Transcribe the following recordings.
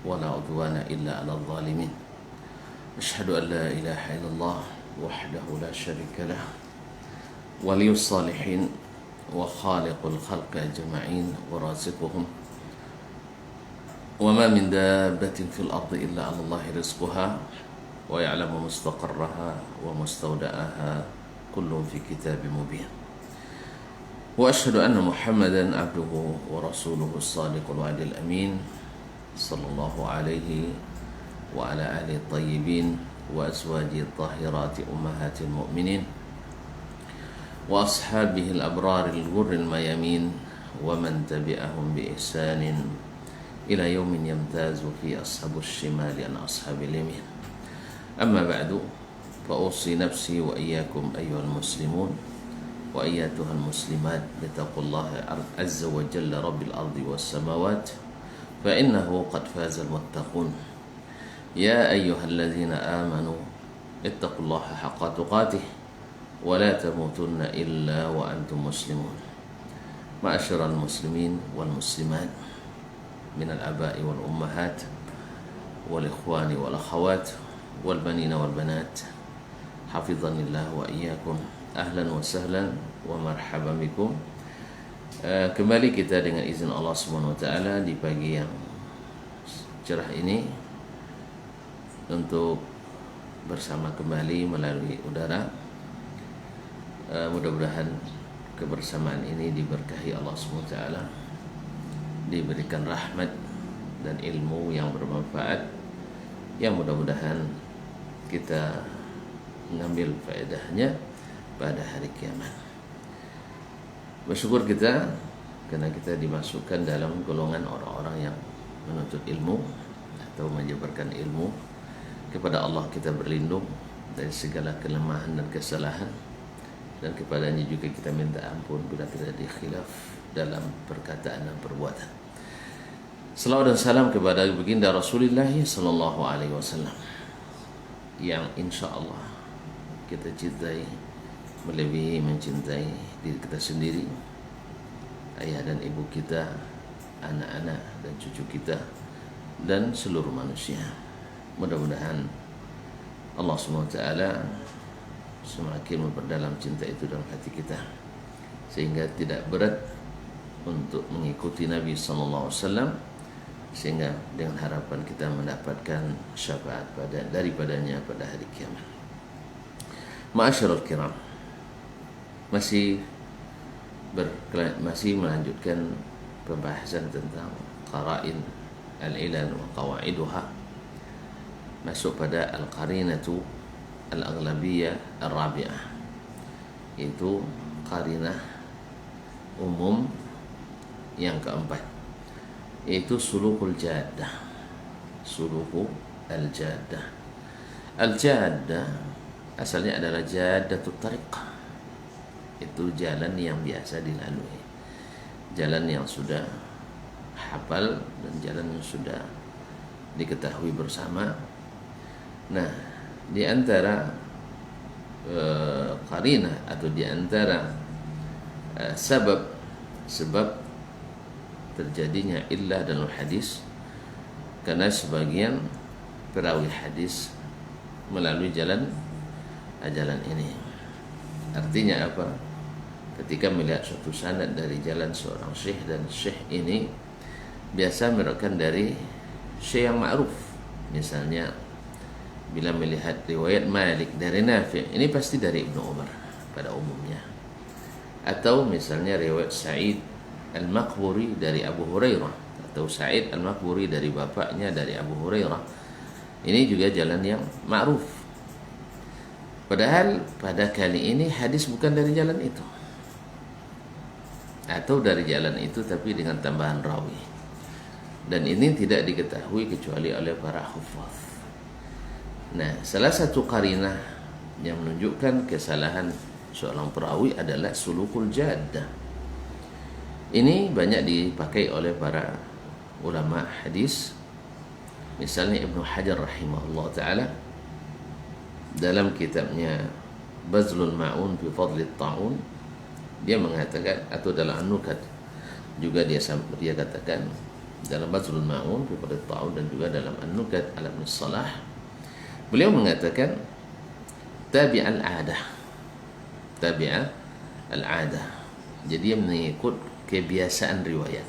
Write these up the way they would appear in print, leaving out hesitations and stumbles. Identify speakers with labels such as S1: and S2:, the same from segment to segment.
S1: ولا عدوان إلا على الظالمين أشهد أن لا إله إلا الله وحده لا شريك له ولي الصالحين وخالق الخلق أجمعين ورازقهم وما من دابة في الأرض إلا على الله رزقها ويعلم مستقرها ومستودعها كل في كتاب مبين وأشهد أن محمدا عبده ورسوله الصادق الوعد الأمين صلى الله عليه وعلى آله الطيبين وأزواجه الطاهرات أمهات المؤمنين وأصحابه الأبرار الغر الميامين ومن تبعهم بإحسان إلى يوم يمتاز فيه أصحاب الشمال عن أصحاب اليمين أما بعد فأوصي نفسي وإياكم أيها المسلمون وأياتها المسلمات بتقوى الله عز وجل رب الأرض والسماوات فإنه قد فاز المتقون يا أيها الذين آمنوا اتقوا الله حق تقاته ولا تموتن إلا وأنتم مسلمون معاشر المسلمين والمسلمات من الآباء والأمهات والإخوان والأخوات والبنين والبنات حفظني الله وإياكم أهلا وسهلا ومرحبا بكم. Kembali kita dengan izin Allah Subhanahu wa taala di pagi yang cerah ini untuk bersama kembali melalui udara. Mudah-mudahan kebersamaan ini diberkahi Allah Subhanahu wa taala, diberikan rahmat dan ilmu yang bermanfaat yang mudah-mudahan kita mengambil faedahnya pada hari kiamat. Bersyukur kita karena kita dimasukkan dalam golongan orang-orang yang menuntut ilmu atau menyebarkan ilmu. Kepada Allah kita berlindung dari segala kelemahan dan kesalahan, dan kepadanya juga kita minta ampun bila terjadi khilaf dalam perkataan dan perbuatan. Salawat dan salam kepada baginda Rasulullah sallallahu alaihi wasallam yang insya Allah kita cintai melebihi mencintai diri kita sendiri, ayah dan ibu kita, anak-anak dan cucu kita, dan seluruh manusia. Mudah-mudahan Allah SWT semakin memperdalam cinta itu dalam hati kita, sehingga tidak berat untuk mengikuti Nabi SAW, sehingga dengan harapan kita mendapatkan syafaat daripadanya pada hari kiamat. Ma'asyarul kiram, masih melanjutkan pembahasan tentang qara'in al-ilal wa qawaiduha, masuk pada al-qarinatu al-aghlabiyah al-rabi'ah, yaitu qarinah umum yang keempat, yaitu sulukul jaddah. Sulukul al-jaddah. Al-jaddah asalnya adalah jaddatut tariqah, itu jalan yang biasa dilalui, jalan yang sudah hafal dan jalan yang sudah diketahui bersama. Nah, di antara qarinah atau di antara sebab terjadinya illah dalam hadis, karena sebagian perawi hadis melalui jalan ini. Artinya apa? Ketika melihat suatu sanad dari jalan seorang syekh, dan syekh ini biasa meriwayatkan dari syekh yang ma'ruf. Misalnya bila melihat riwayat Malik dari Nafi', ini pasti dari Ibnu Umar pada umumnya. Atau misalnya riwayat Sa'id Al-Maqburi dari Abu Hurairah, atau Sa'id Al-Maqburi dari bapaknya dari Abu Hurairah. Ini juga jalan yang ma'ruf. Padahal pada kali ini hadis bukan dari jalan itu, atau dari jalan itu tapi dengan tambahan rawi, dan ini tidak diketahui kecuali oleh para hufaz. Nah, salah satu qarinah yang menunjukkan kesalahan seorang perawi adalah sulukul jaddah. Ini banyak dipakai oleh para ulama hadis. Misalnya Ibnu Hajar rahimahullah ta'ala dalam kitabnya Bazlul Ma'un fi Fadli Ta'un, dia mengatakan, atau dalam An-Nukat juga dia katakan, dalam Badrul Ma'un fi Fadl Ta'ud dan juga dalam An-Nukat ala Ibn Salah, beliau mengatakan tabi'al adah. Tabi'al adah. Jadi dia mengikut kebiasaan riwayat.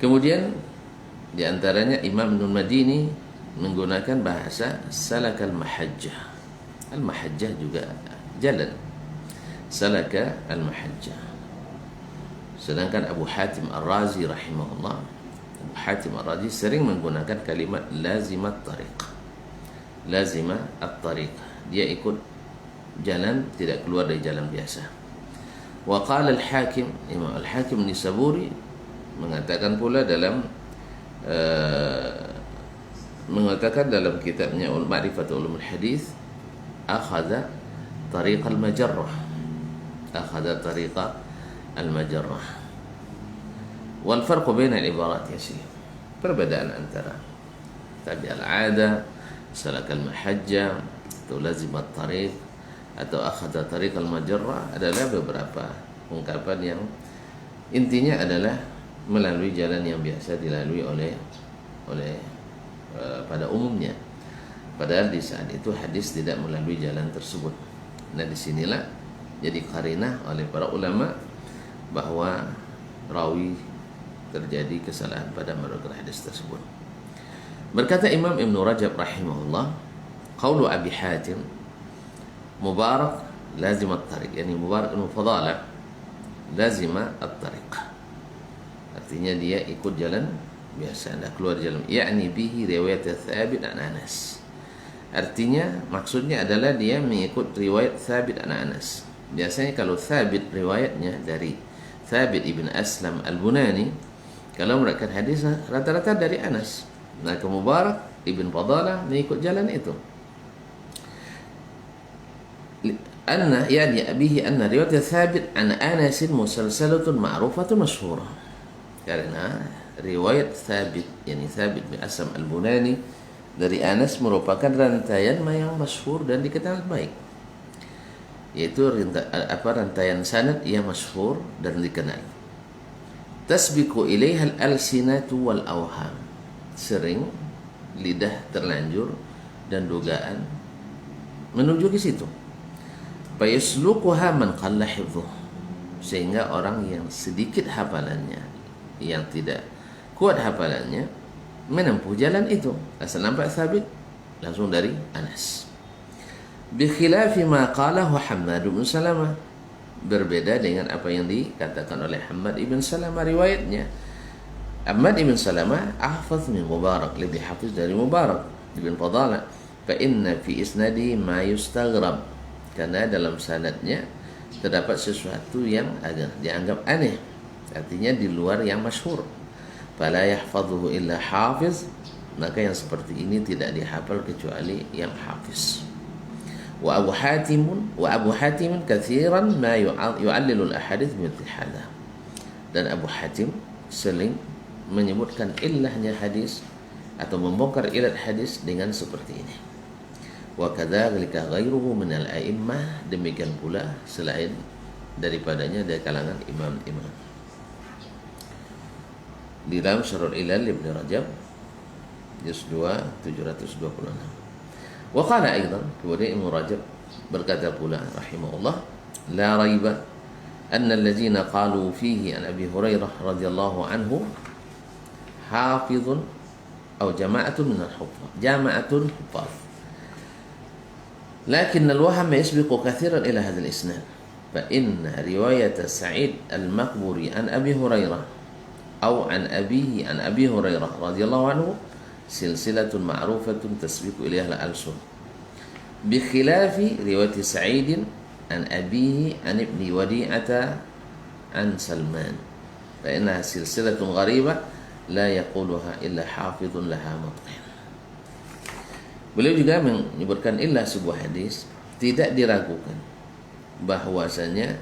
S1: Kemudian di antaranya Imam Ibnul Madini menggunakan bahasa salakal mahajjah. Al-mahajjah juga jalan. Salaka al-mahajjah. Sedangkan Abu Hatim Ar-Razi rahimahullah, Abu Hatim Ar-Razi sering menggunakan kalimat lazimat tariq. Lazimat at-tariq. Dia ikut jalan, tidak keluar dari jalan biasa. Wa qala al-Hakim, Imam Al-Hakim Nisaburi mengatakan pula dalam kitabnya Ma'rifat Ulumul Hadis, akhadha tariq al-majarrah. Akhadha tariq al-majarrah. Wal farqu baina al-ibarat ya Syekh. Perbedaan antara tabi al-'ada, salak al-mahajjah, atau lazim at-tariq, atau akhadha tariq al-majarrah adalah beberapa ungkapan yang intinya adalah melalui jalan yang biasa dilalui oleh pada umumnya. Padahal di saat itu hadis tidak melalui jalan tersebut. Nah, disinilah jadi qarinah oleh para ulama bahwa rawi terjadi kesalahan pada menukil hadis tersebut. Berkata Imam Ibn Rajab rahimahullah, qaulu Abi Hatim Mubarak lazim at-tariq, yani Mubarak ibn Fadalah lazima at-tariq. Artinya dia ikut jalan biasa, tidak keluar jalan. Yakni bihi riwayat Thabit an Anas. Artinya maksudnya adalah dia mengikut riwayat Thabit an Anas. Biasanya kalau Thabit riwayatnya dari Thabit ibn Aslam al-Bunani, kalau meriwayatkan hadis rata-rata dari Anas. Nah, ke Mubarak ibn Fadalah mengikut jalan itu. Anna yani bihi anna riwayat Thabit an Anas musalsalatun ma'rufatun masyhurah. Karena riwayat Thabit, yani Thabit bin Aslam al-Bunani dari Anas merupakan rantaian yang masyhur dan dikenal baik. Yaitu rantaian sanad yang masyhur dan dikenal. Tasbiqu ilaiha al-alsinatu wal awham. Sering lidah terlanjur dan dugaan menuju ke situ. Fayasluquha man qalla hifdhuh. Sehingga orang yang sedikit hafalannya, yang tidak kuat hafalannya, menempuh jalan itu. Asal nampak Thabit langsung dari Anas. Bi khilafi ma qalahu Hammad bin Salamah. Berbeda dengan apa yang dikatakan oleh Hammad ibn Salamah riwayatnya. Hammad ibn Salamah ahfaz min Mubarak, lebih hafiz dari Mubarak ibn Fadalah. Fa inna fi isnadi ma yustaghrab. Karena dalam sanadnya terdapat sesuatu yang agak dianggap aneh. Artinya di luar yang masyhur. Fala yahfazuhu illa hafiz, maka yang seperti ini tidak dihafal kecuali yang hafiz. Wa Abu Hatim katsiran ma yu'allilu al-ahadits mithli hadha. Dan Abu Hatim sering menyebutkan illahnya hadis atau membongkar ilat hadis dengan seperti ini. Wa kadzalika ghairuhu min al-a'immah, demikian pula selain daripadanya dari kalangan imam-imam. Di dalam Syarhul Ilal Ibn Rajab juz 2 726. Wa qala aidan, kemudian Ibn Rajab berkata pula rahimahullah, la raiba anna allazina qalu fihi an Abi Hurairah radhiyallahu anhu hafizun atau jama'atun min al-huffaz, jama'atun huffaz, lakin al-wahm yasbiqu kathiran ila hadha al-isnad, fa inna riwayat Sa'id al-Maqburi an Abi Hurairah أو عن أبيه عن أبي هريرة رضي الله عنه سلسلة معروفة تسبق إليها الألسن، بخلاف رواية سعيد عن أبيه عن ابن وديعة عن سلمان، فإنها سلسلة غريبة لا يقولها إلا حافظ لها متقن. Beliau juga menyebutkan illa sebuah hadis tidak diragukan bahwasanya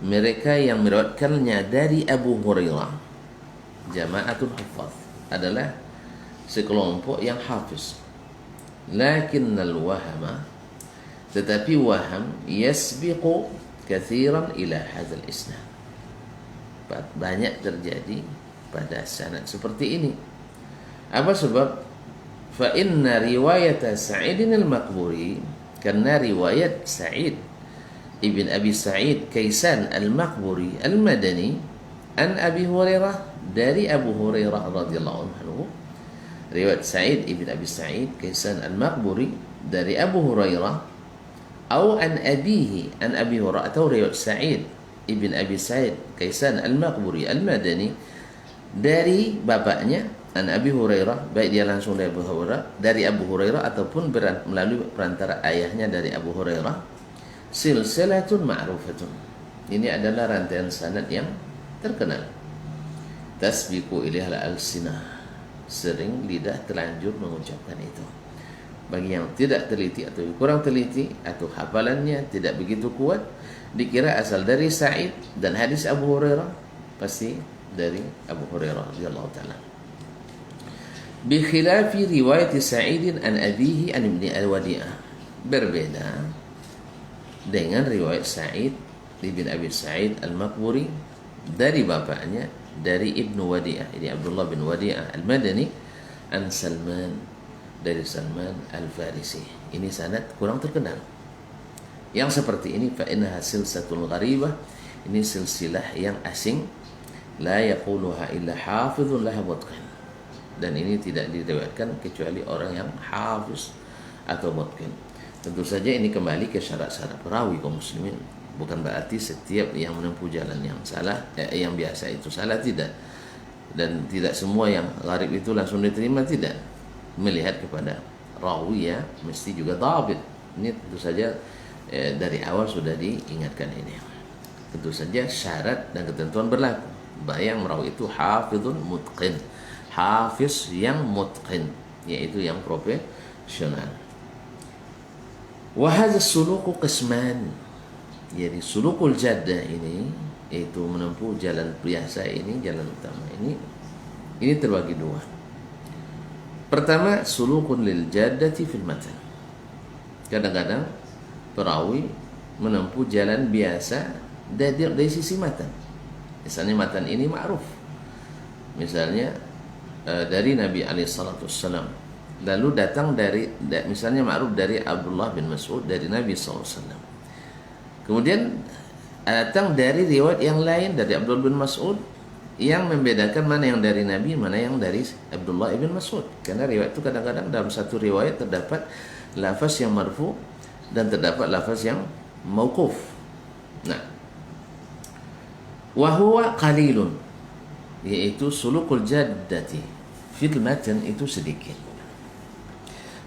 S1: mereka yang meriwayatkannya dari Abu Hurairah, jama'atul huffaz, adalah sekelompok yang hafiz. Lakinnal wahama, tetapi waham kathiran ila hadzal isnad, banyak terjadi pada sanad seperti ini. Apa sebab? Fa inna riwayat Sa'idin al-Maqburi, karena riwayat Sa'id ibn Abi Sa'id Kaisan al-Maqburi al-Madani an Abi Hurairah, dari Abu Hurairah radhiyallahu anhu. Riwayat Sa'id ibn Abi Sa'id Kaisan al-Maqburi dari Abu Hurairah, atau an abihi an Abi Hurairah, atau riwayat Sa'id ibn Abi Sa'id Kaisan al-Maqburi al-Madani dari bapaknya an Abi Hurairah, baik dia langsung dari Abu Hurairah ataupun melalui perantara ayahnya dari Abu Hurairah. Silsilatun ma'rufatun, ini adalah rantaian sanad yang terkenal. Tasbiqu ilaiha al-alsinah, sering lidah terlanjur mengucapkan itu. Bagi yang tidak teliti atau kurang teliti atau hafalannya tidak begitu kuat, dikira asal dari Sa'id, dan hadis Abu Hurairah pasti dari Abu Hurairah radhiyallahu taala. Bi khilafi riwayat Sa'id an abihi an ibni al-Wadi'ah, berbeda dengan riwayat Sa'id ibn Abi Sa'id al-Maqburi dari bapaknya dari Ibnu Wadi'ah, ini Abdullah bin Wadi'ah al-Madani, an Salman, dari Salman al-Farisi. Ini sanad kurang terkenal. Yang seperti ini fa innaha silsilatul gharibah, ini silsilah yang asing, la yaquluha illa hafizun laha mutqin, dan ini tidak diriwayatkan kecuali orang yang hafiz atau mutqin. Tentu saja ini kembali ke syarat-syarat perawi kaum muslimin. Bukan berarti setiap yang menempuh jalan yang salah, yang biasa itu salah, tidak. Dan tidak semua yang gharib itu langsung diterima, tidak. Melihat kepada rawi ya, mesti juga dhabit. Ini tentu saja dari awal sudah diingatkan ini. Tentu saja syarat dan ketentuan berlaku. Bayang merawi itu hafizun mutqin, hafiz yang mutqin, yaitu yang profesional. Wa hadha suluku qisman, jadi sulukul jaddah ini, yaitu menempuh jalan biasa ini, jalan utama ini terbagi dua. Pertama, sulukun lil jaddati fil matan. Kadang-kadang perawi menempuh jalan biasa dari sisi matan. Misalnya matan ini ma'ruf, misalnya dari Nabi alaihissalam, lalu datang misalnya ma'ruf dari Abdullah bin Mas'ud dari Nabi SAW. Kemudian datang dari riwayat yang lain dari Abdullah bin Mas'ud yang membedakan mana yang dari Nabi, mana yang dari Abdullah bin Mas'ud. Karena riwayat itu kadang-kadang dalam satu riwayat terdapat lafaz yang marfu dan terdapat lafaz yang mauquf. Nah, wa huwa qalilun, yaitu sulukul jaddati fil matan itu sedikit.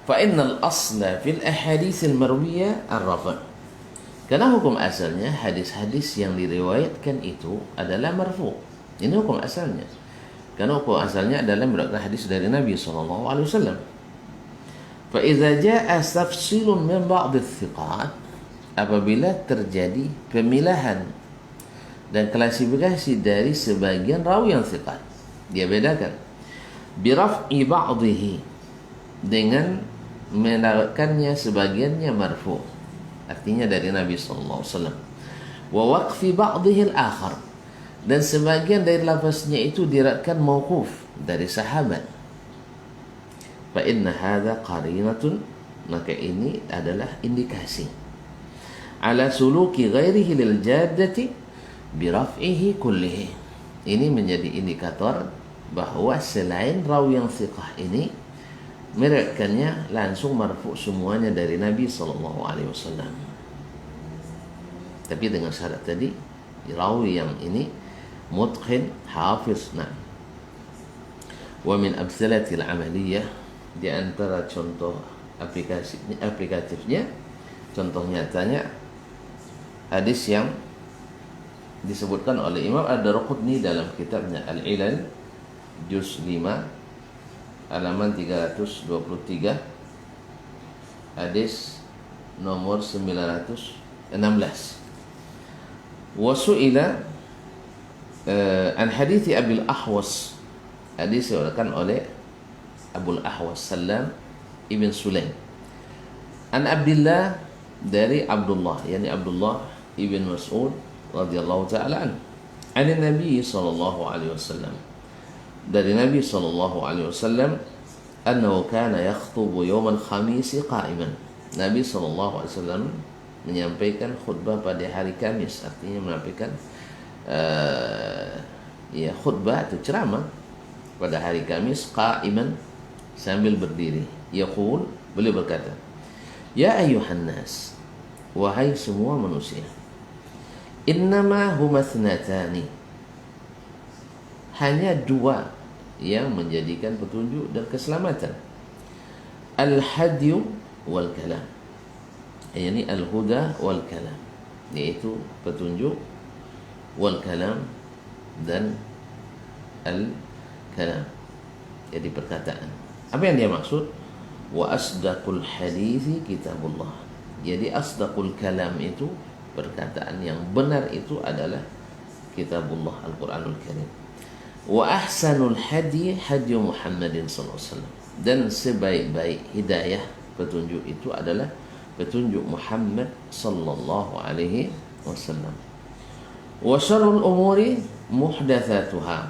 S1: Fa innal asla fil ahadits al marwiyah ar-rafa'. Karena hukum asalnya hadis-hadis yang diriwayatkan itu adalah marfu'. Ini hukum asalnya. Karena hukum asalnya adalah merupakan hadis dari Nabi sallallahu alaihi wasallam. Fa idza jaa tafsilun min ba'd ats-thiqat, apabila terjadi pemilahan dan klasifikasi dari sebagian rawi yang thiqat, dia bedakan bi raf'i ba'dhihi, dengan menaikkannya sebagiannya marfu', artinya dari Nabi sallallahu alaihi wasallam, wa waqfi ba'dhihi al-akhar, dan sebagian dari lafaznya itu diriwayatkan mauquf dari sahabat. Fa inna hadza qarinatun, maka ini adalah indikasi ala suluki ghairihi lil jaddati bi raf'ihi kullihi. Ini menjadi indikator bahwa selain rawi yang thiqah ini meriwayatkannya langsung marfu' semuanya dari Nabi sallallahu alaihi wasallam. Tapi dengan syarat tadi, rawi yang ini mutqin hafiz. Nah, wa min amsalatil amaliyah, di antara contoh aplikatifnya, contoh nyatanya hadis yang disebutkan oleh Imam Ad-Darqutni dalam kitabnya Al-Ilal juz 5 halaman 323, hadis nomor 916. Wasu'ila an hadithi Abil Ahwas, hadis diriwayatkan oleh Abul Ahwas Salam ibn Sulaim, an Abdullah, dari Abdullah, yakni Abdullah ibn Mas'ud radhiyallahu ta'ala an Nabi sallallahu alaihi wasallam, dari Nabi sallallahu alaihi wasallam annahu kana yakhutubu yawmal khamis qa'iman. Nabi sallallahu alaihi wasallam menyampaikan khutbah pada hari Kamis, artinya menyampaikan khutbah atau ceramah pada hari Kamis qa'iman, sambil berdiri. Yaqul, beliau berkata, ya ayyuhan nas, wahai semua manusia, innama huma thnatani, hanya dua yang menjadikan petunjuk dan keselamatan. Al-hadyu wal kalam, yakni al-huda wal kalam, yaitu petunjuk, wal kalam dan al-kalam, jadi perkataan. Apa yang dia maksud? Wa asdaqul hadithi kitabullah, jadi asdaqul kalam itu, perkataan yang benar itu adalah kitabullah, Al-Quranul Karim. Wa ahsanul hadi hadi Muhammadin sallallahu alaihi wasallam, dan sebaik-baik hidayah, petunjuk itu adalah petunjuk Muhammad sallallahu alaihi wasallam. Wa syarrul umuri muhdatsatuha,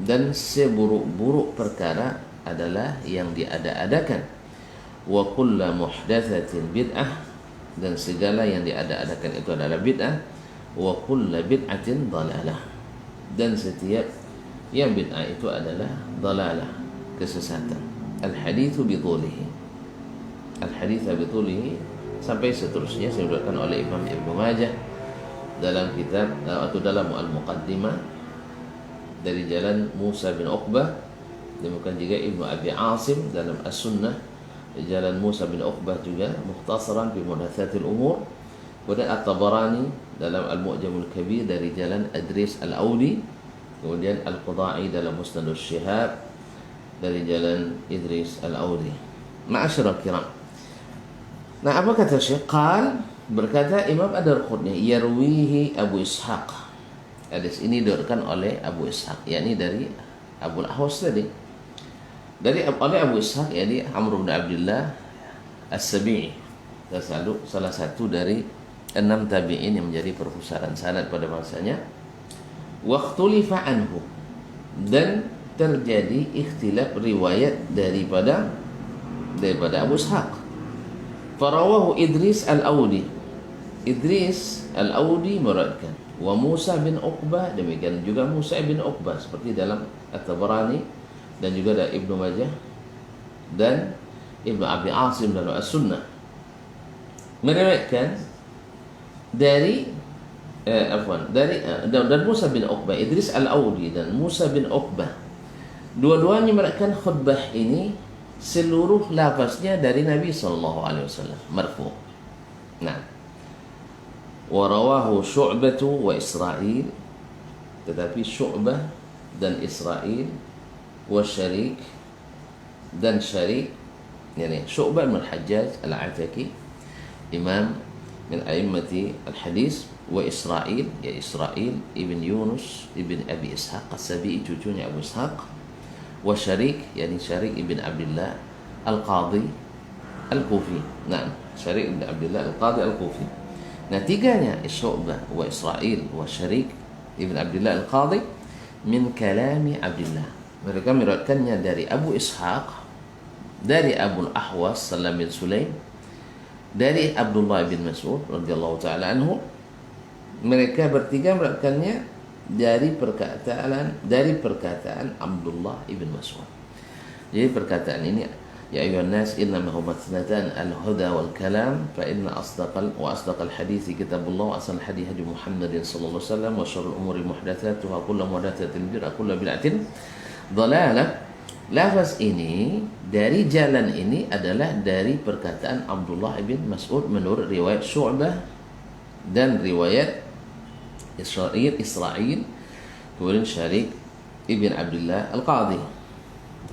S1: dan seburuk-buruk perkara adalah yang diada-adakan. Wa kullu muhdatsatin bid'ah, dan segala yang diada-adakan itu adalah bid'ah. Wa kullu bid'atin dhalalah, dan setiap yang bid'ah itu adalah dhalalah, kesesatan. Al-haditsu bitulihi, al-haditsu bitulihi, sampai seterusnya disebutkan oleh Imam Ibnu Majah dalam kitab atau dalam Al-Muqaddimah dari jalan Musa bin Uqbah. Demikian juga Ibnu Abi Asim dalam As-Sunnah jalan Musa bin Uqbah juga mukhtasaran fi muhdatsatil umur. Kemudian At-Tabarani dalam Al-Mu'jamul Kabir dari jalan Adris Al-Audi. Kemudian Al-Qudai dalam Musnad Syihab dari jalan Idris Al-Audi. Ma'asyiral kiram. Nah, apa kata Syekh? Qal, berkata Imam Ad-Darqutni, yarwihi Abu Ishaq. Hadis ini diriwayatkan oleh Abu Ishaq, yakni dari Abu Al-Ahwas tadi. Oleh Abu Ishaq, yakni Amr bin Abdullah As-Sabi'i. Salah satu dari 6 tabi'in yang menjadi perpustakaan sanad pada masanya. Waqtulifa anhu, dan terjadi ikhtilaf riwayat daripada Abu Ishaq. Farawahu Idris Al-Audi, Idris Al-Audi meriwayatkan, wa Musa bin Uqbah, demikian juga Musa bin Uqbah, seperti dalam At-Tabarani dan juga dari Ibnu Majah dan Ibnu Abi Asim dalam As-Sunnah, meriwayatkan dari dan Musa bin Uqbah, Idris Al-Audi dan Musa bin Uqbah, dua-duanya meriwayatkan khutbah ini seluruh lafaznya dari Nabi sallallahu alaihi wasallam, marfu'. Nah, wa rawahu Syu'bah wa Israil, tetapi Syu'bah dan Israil, wa Syarik dan Syarik, yani Syu'bah bin Al-Hajjaj Al-Ataki, imam min a'immati al-hadis, wa Israil, ya Israil ibn Yunus ibn Abi Ishaq As-Sabi'i, cucunya Abu Ishaq. Wa Syarik, yani Syarik ibn Abdullah Al-Qadhi Al-Kufi. Nah, Syarik ibn Abdullah Al-Qadhi Al-Kufi. Nah, tiganya, Syu'bah wa Israil wa Syarik ibn Abdullah Al-Qadhi, min kalami Abdullah, mereka meriwayatkannya dari Abu Ishaq, dari Abu Al-Ahwas Salam bin Sulaim, dari Abdullah bin Mas'ud radhiyallahu taala anhu. Mereka bertiga meriwayatkannya dari perkataan Abdullah ibn Mas'ud. Jadi perkataan ini, ya ayuhan nas innama huma thnatan al-huda wal kalam fa inna asdaqal hadits kitabullah wa asal hadits hadi Muhammadin sallallahu alaihi wasallam wa syarrul umuri muhdatsatuha kullu muhdatsatin bid'ah kullu bid'atin dhalalah. Lafaz ini dari jalan ini adalah dari perkataan Abdullah ibn Mas'ud menurut riwayat Syu'bah dan riwayat Israil, kemudian Syarik ibn Abdullah Al-Qadhi.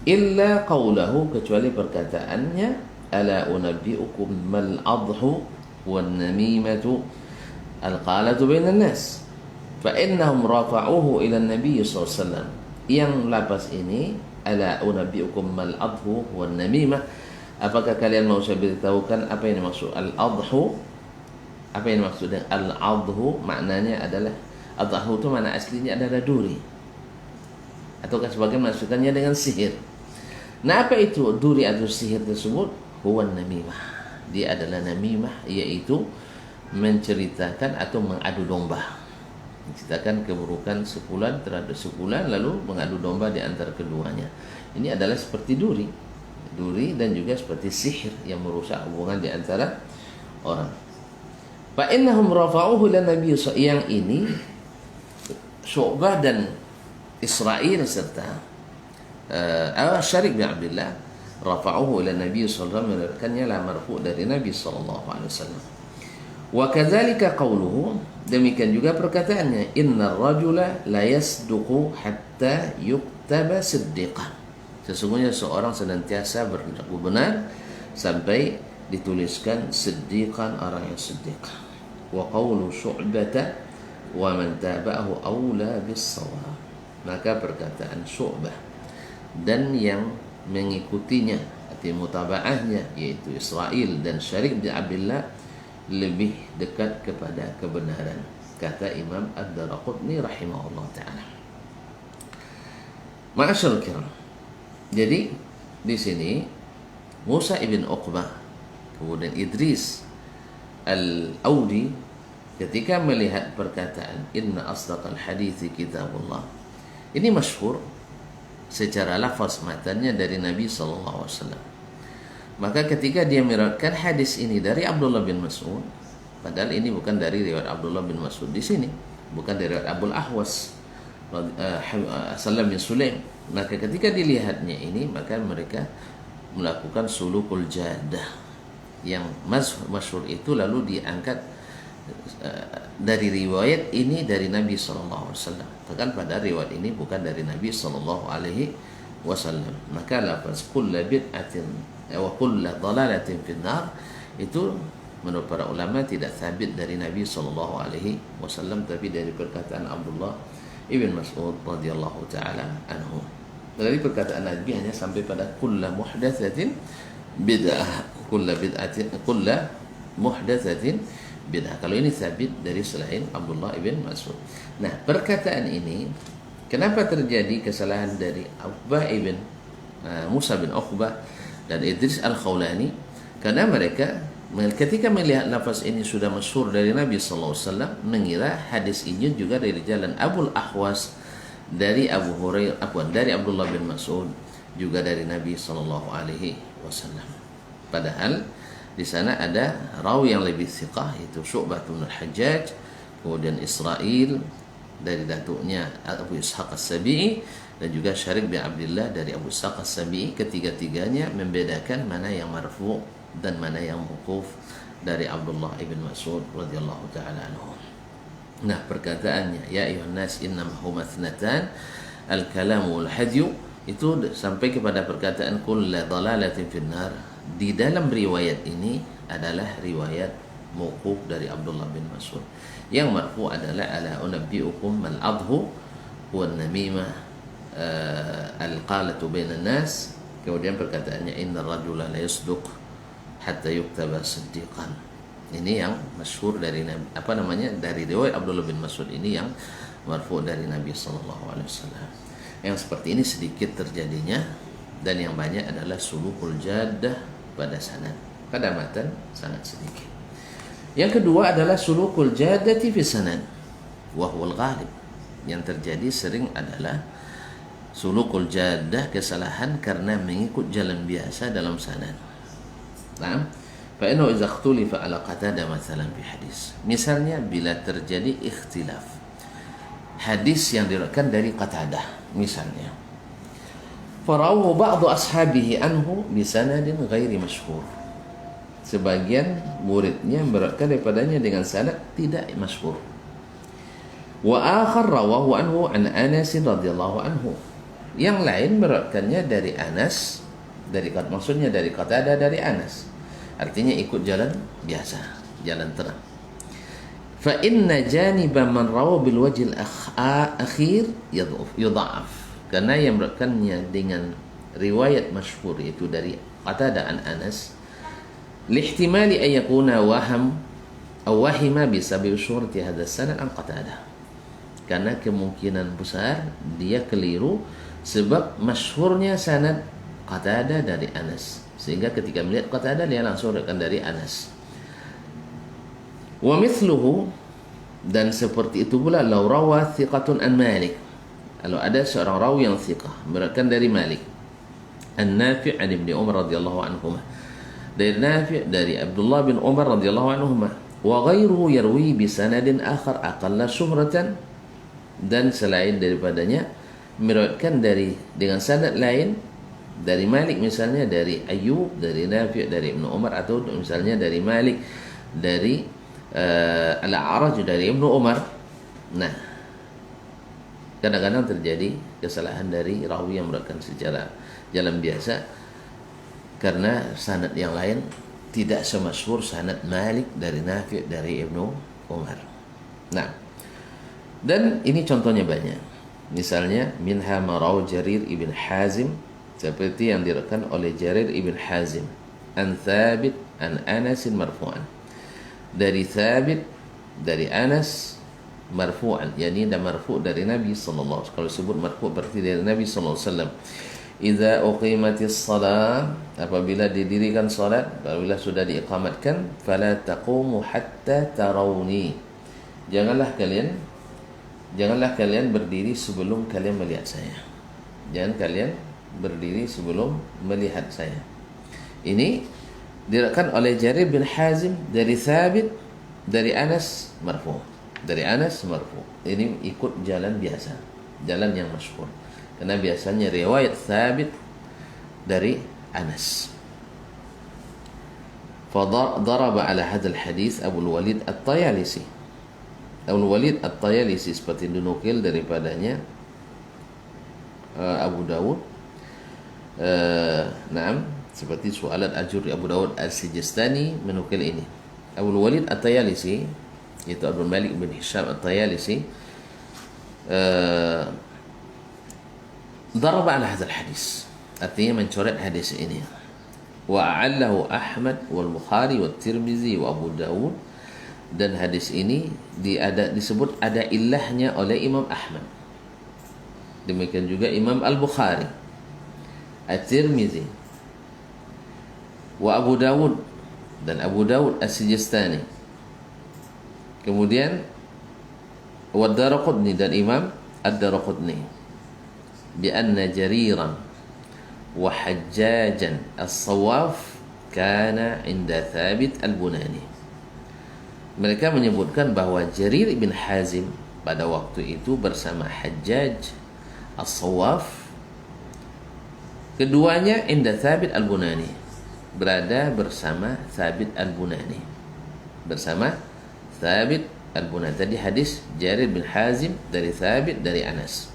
S1: Illa qawlahu, kecuali perkataannya, ala unabbi'ukum mal adhu wan namimatu al-qalatu bainan nas fa innahum rafa'uhu ila an-nabiy sallallahu alaihi wasallam. Yang lapas ini, ala unabbi'ukum mal adhu wan namimah, apakah kalian mau saya beritahukan apa yang dimaksud al-adhu? Apa yang dimaksud dengan al-adhu? Maknanya adalah, adhu itu mana aslinya adalah duri. ataukah sebagian menafsirkannya dengan sihir. Nah, apa itu duri atau sihir tersebut? Huwa namimah. Dia adalah namimah, yaitu menceritakan atau mengadu domba. Menceritakan keburukan sepulan terhadap sepulan, lalu mengadu domba di antara keduanya. Ini adalah seperti duri dan juga seperti sihir yang merusak hubungan di antara orang. Fa innahum rafa'uhu ila nabiy, yang ini Syu'bah dan Israil serta Syarik bin Abdullah rafa'uhu ila nabiy sallallahu alaihi wasallam, menerkannya la marfu' dari Nabi sallallahu alaihi wasallam. Wa kadzalika qauluhu, demikian juga perkataannya, innar rajula la yasduqu hatta yuktaba siddiqan. Sesungguhnya seorang senantiasa berlaku benar sampai dituliskan siddiqan, orang yang siddiq. Wa qawlu Syu'bata wa man tabahu aula bis-shawab. Maka perkataan Syu'bah dan yang mengikutinya, arti mutabaahnya, yaitu Israil dan Syarik bin Abdullah, lebih dekat kepada kebenaran, kata Imam Ad-Daraqutni rahimahullah ta'ala. Ma'asyarul kiram. Jadi di sini Musa ibn Uqbah kemudian Idris Al-Audi ketika melihat perkataan inna asdaqal hadithi kitabullah, ini masyhur secara lafaz matanya dari Nabi sallallahu alaihi wasallam. Maka ketika dia meriwayatkan hadis ini dari Abdullah bin Mas'ud, padahal ini bukan dari riwayat Abdullah bin Mas'ud di sini, bukan dari riwayat Abul Ahwas Salam bin Sulaim. Maka ketika dilihatnya ini, maka mereka melakukan sulukul jadah yang masyhur itu, lalu diangkat dari riwayat ini dari Nabi sallallahu alaihi wasallam. Bahkan pada riwayat ini bukan dari Nabi sallallahu alaihi wasallam. Maka lafaz kullu bid'atin wa kullu dhalalatin finnar itu menurut para ulama tidak sabit dari Nabi sallallahu alaihi wasallam, tapi dari perkataan Abdullah ibn Mas'ud radhiyallahu taala anhu. Dari perkataan Nabi hanya sampai pada kullu muhdatsatin bid'ah, kullu muhdatsatin bid'ah. Kalau ini sabit dari selain Abdullah ibn Mas'ud. Nah, perkataan ini kenapa terjadi kesalahan dari Musa bin Uqbah dan Idris Al-Khawlani? Karena mereka ketika melihat lafaz ini sudah masyhur dari Nabi sallallahu alaihi wasallam, mengira hadis ini juga dari jalan Abul Ahwas dari Abu Hurairah, dari Abdullah bin Mas'ud, juga dari Nabi sallallahu alaihi wasallam. Padahal di sana ada rawi yang lebih thiqah, yaitu Syu'bah bin Al-Hajjaj, kemudian Israil dari datuknya Abu Ishaq As-Sabi'i, dan juga Syarik bin Abdullah dari Abu Ishaq As-Sabi'i. Ketiga-tiganya membedakan mana yang marfu' dan mana yang mauquf dari Abdullah ibn Mas'ud radhiyallahu taala anhu. Nah, perkataannya ya ayuhan nas innama huma thnatan al-kalamu wal hadyu, itu sampai kepada perkataan kullu dhalalatin finnar. Di dalam riwayat ini adalah riwayat mauquf dari Abdullah bin Mas'ud. Yang marfu adalah ala unabbiukum mal adhu wan namimah al-qalatu bainan nas. Kemudian perkataannya inna rajula la yasduq hatta yuktaba siddiqan. Ini yang masyhur dari dari riwayat Abdullah bin Mas'ud ini yang marfu dari Nabi sallallahu alaihi wasallam. Yang seperti ini sedikit terjadinya, dan yang banyak adalah sulukul jadah pada sanad. Pada matan sangat sedikit. Yang kedua adalah sulukul jadati fi sanad wa huwal ghalib. Yang terjadi sering adalah sulukul jadah, kesalahan karena mengikut jalan biasa dalam sanad. Nah, fa innahu idza ikhtulifa ala Qatadah mathalan bi hadis. Misalnya bila terjadi ikhtilaf hadis yang diriwayatkan dari Qatadah misalnya, farawu ba'du ashabihi anhu bi sanadin ghairi masyhur. Sebagian muridnya meriwayatkan daripadanya dengan sanad tidak masyhur. Wa akhar rawahu anhu an Anas radhiyallahu anhu. Yang lain meriwayatkannya dari Anas, maksudnya dari Qatadah dari Anas. Artinya ikut jalan biasa, jalan terang. Fa inna janiba man rawa bil wajhil akhir yudha'af. Karena yang meriwayatkannya dengan riwayat masyhur itu dari Qatadah an Anas, lihtimali an yakuna waham aw wahima bi sabab syuhrati hadha sanad an Qatadah. karena kemungkinan besar dia keliru sebab masyhurnya sanad Qatadah dari Anas, sehingga ketika melihat Qatadah dia langsung rekam dari Anas. Wa mithluhu, dan seperti itu pula law rawa thiqatun an Malik, kalau ada seorang rawi yang thiqah meriwayatkan dari Malik, an-Nafi' an Ibnu Umar radhiyallahu anhuma, dari Nafi' dari Abdullah bin Umar radhiyallahu anhuma, wa ghairuhu yarwi bi sanadin akhar aqalla syuhratan, dan selain daripadanya meriwayatkan dengan sanad lain dari Malik, misalnya dari Ayyub, dari Nafi', dari Ibnu Umar, atau misalnya dari Malik, dari Al-A'raj, dari Ibnu Umar. Nah, kadang-kadang terjadi kesalahan dari rawi yang meriwayatkan secara jalan biasa karena sanad yang lain tidak semasyhur sanad Malik dari Nafi', dari Ibnu Umar. Nah, dan ini contohnya banyak. Misalnya minha maraw Jarir ibn Hazim, seperti yang direkan oleh Jarir ibn Hazim, an Thabit an Anas marfu'an, dari Thabit dari Anas marfu'an, yakni ada marfu' dari Nabi sallallahu alaihi wasallam. Kalau sebut marfu' berarti dari Nabi sallallahu alaihi wasallam. Idza uqimatis shalah, apabila didirikan salat, apabila sudah diiqamatkan, fala taqumu hatta tarawni, janganlah kalian berdiri sebelum kalian melihat saya. Jangan kalian berdiri sebelum melihat saya. Ini direkan oleh Jarir bin Hazim dari Thabit dari Anas marfu'. Dari Anas marfu'. Ini ikut jalan biasa, jalan yang masyhur. Karena biasanya riwayat Thabit dari Anas. Fadaraba ala hadzal hadis Abu Walid At-Tayalisi. Abu Walid At-Tayalisi seperti dinukil daripadanya Abu Dawud. Naam, seperti Su'alat Ajuri Abu Dawud Al-Sijistani menukil ini. Abu Walid At-Tayalisi, yaitu Abdul Malik bin Hisham At-Tayalisi, daraba ala hadzal hadis, artinya mencoret hadis ini. Wa a'allahu Ahmad wal Bukhari wa Tirmizi wa Abu Dawud, dan hadis ini disebut ada illahnya oleh Imam Ahmad, demikian juga Imam Al-Bukhari, At-Tirmizi, wa Abu Dawud, dan Abu Dawud As-Sijistani, kemudian wa Daraqutni, dan Imam Ad-Daraqutni, bi anna Jariran wa Hajjajan As-Sawaf kana inda Thabit Al-Bunani. Mereka menyebutkan bahwa Jarir ibn Hazim pada waktu itu bersama Hajjaj As-Sawaf, keduanya inda Thabit Al-Bunani, berada bersama Thabit Al-Bunani, bersama Thabit Al-Bunani. Tadi hadis Jarir bin Hazim dari Thabit dari Anas.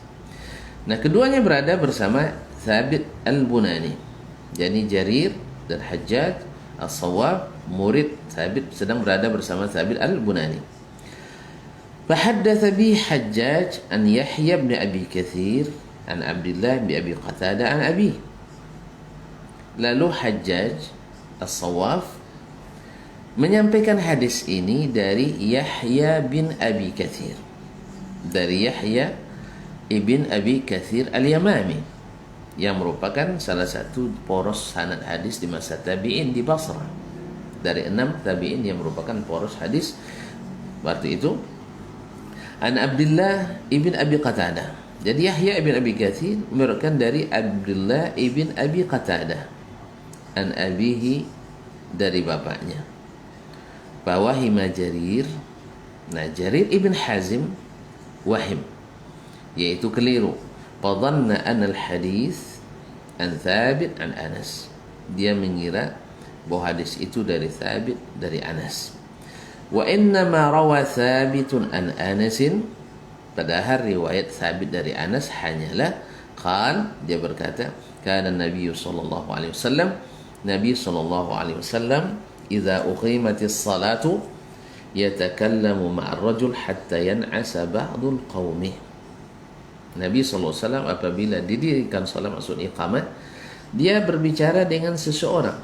S1: Nah, keduanya berada bersama Thabit Al-Bunani. Jadi Jarir dan Hajjaj As-Sawaf, murid Thabit, sedang berada bersama Thabit Al-Bunani. Fahaddatha bi Hajjaj an Yahya bin Abi Katsir an Abdullah bin Abi Qatadah an Abi. Lalu Hajjaj As-Sawaf menyampaikan hadis ini dari Yahya bin Abi Katsir, dari Yahya ibn Abi Katsir Al-Yamami, yang merupakan salah satu poros sanad hadis di masa tabi'in di Basrah. Dari 6 tabi'in yang merupakan poros hadis waktu itu. An Abdullah ibn Abi Qatadah. Jadi Yahya ibn Abi Katsir meriwayatkan dari Abdullah ibn Abi Qatadah an abihi, dari bapaknya. Fawahima Jarir. Nah, Jarir ibn Hazim wahim, yaitu keliru. Fadhanna anna al-hadis an Thabit an Anas. Dia mengira bahwa hadis itu dari Thabit dari Anas. Wa innama rawa Thabitun an Anasin, padahal riwayat Thabit dari Anas hanyalah qal, dia berkata, kana Nabi sallallahu alaihi wasallam, Nabi sallallahu alaihi wasallam idza uqimatis salatu yatakallamu ma'ar rajul hatta yan'asa ba'dul qaumi. Nabi sallallahu alaihi wasallam apabila didirikan salat, maksud iqamah, dia berbicara dengan seseorang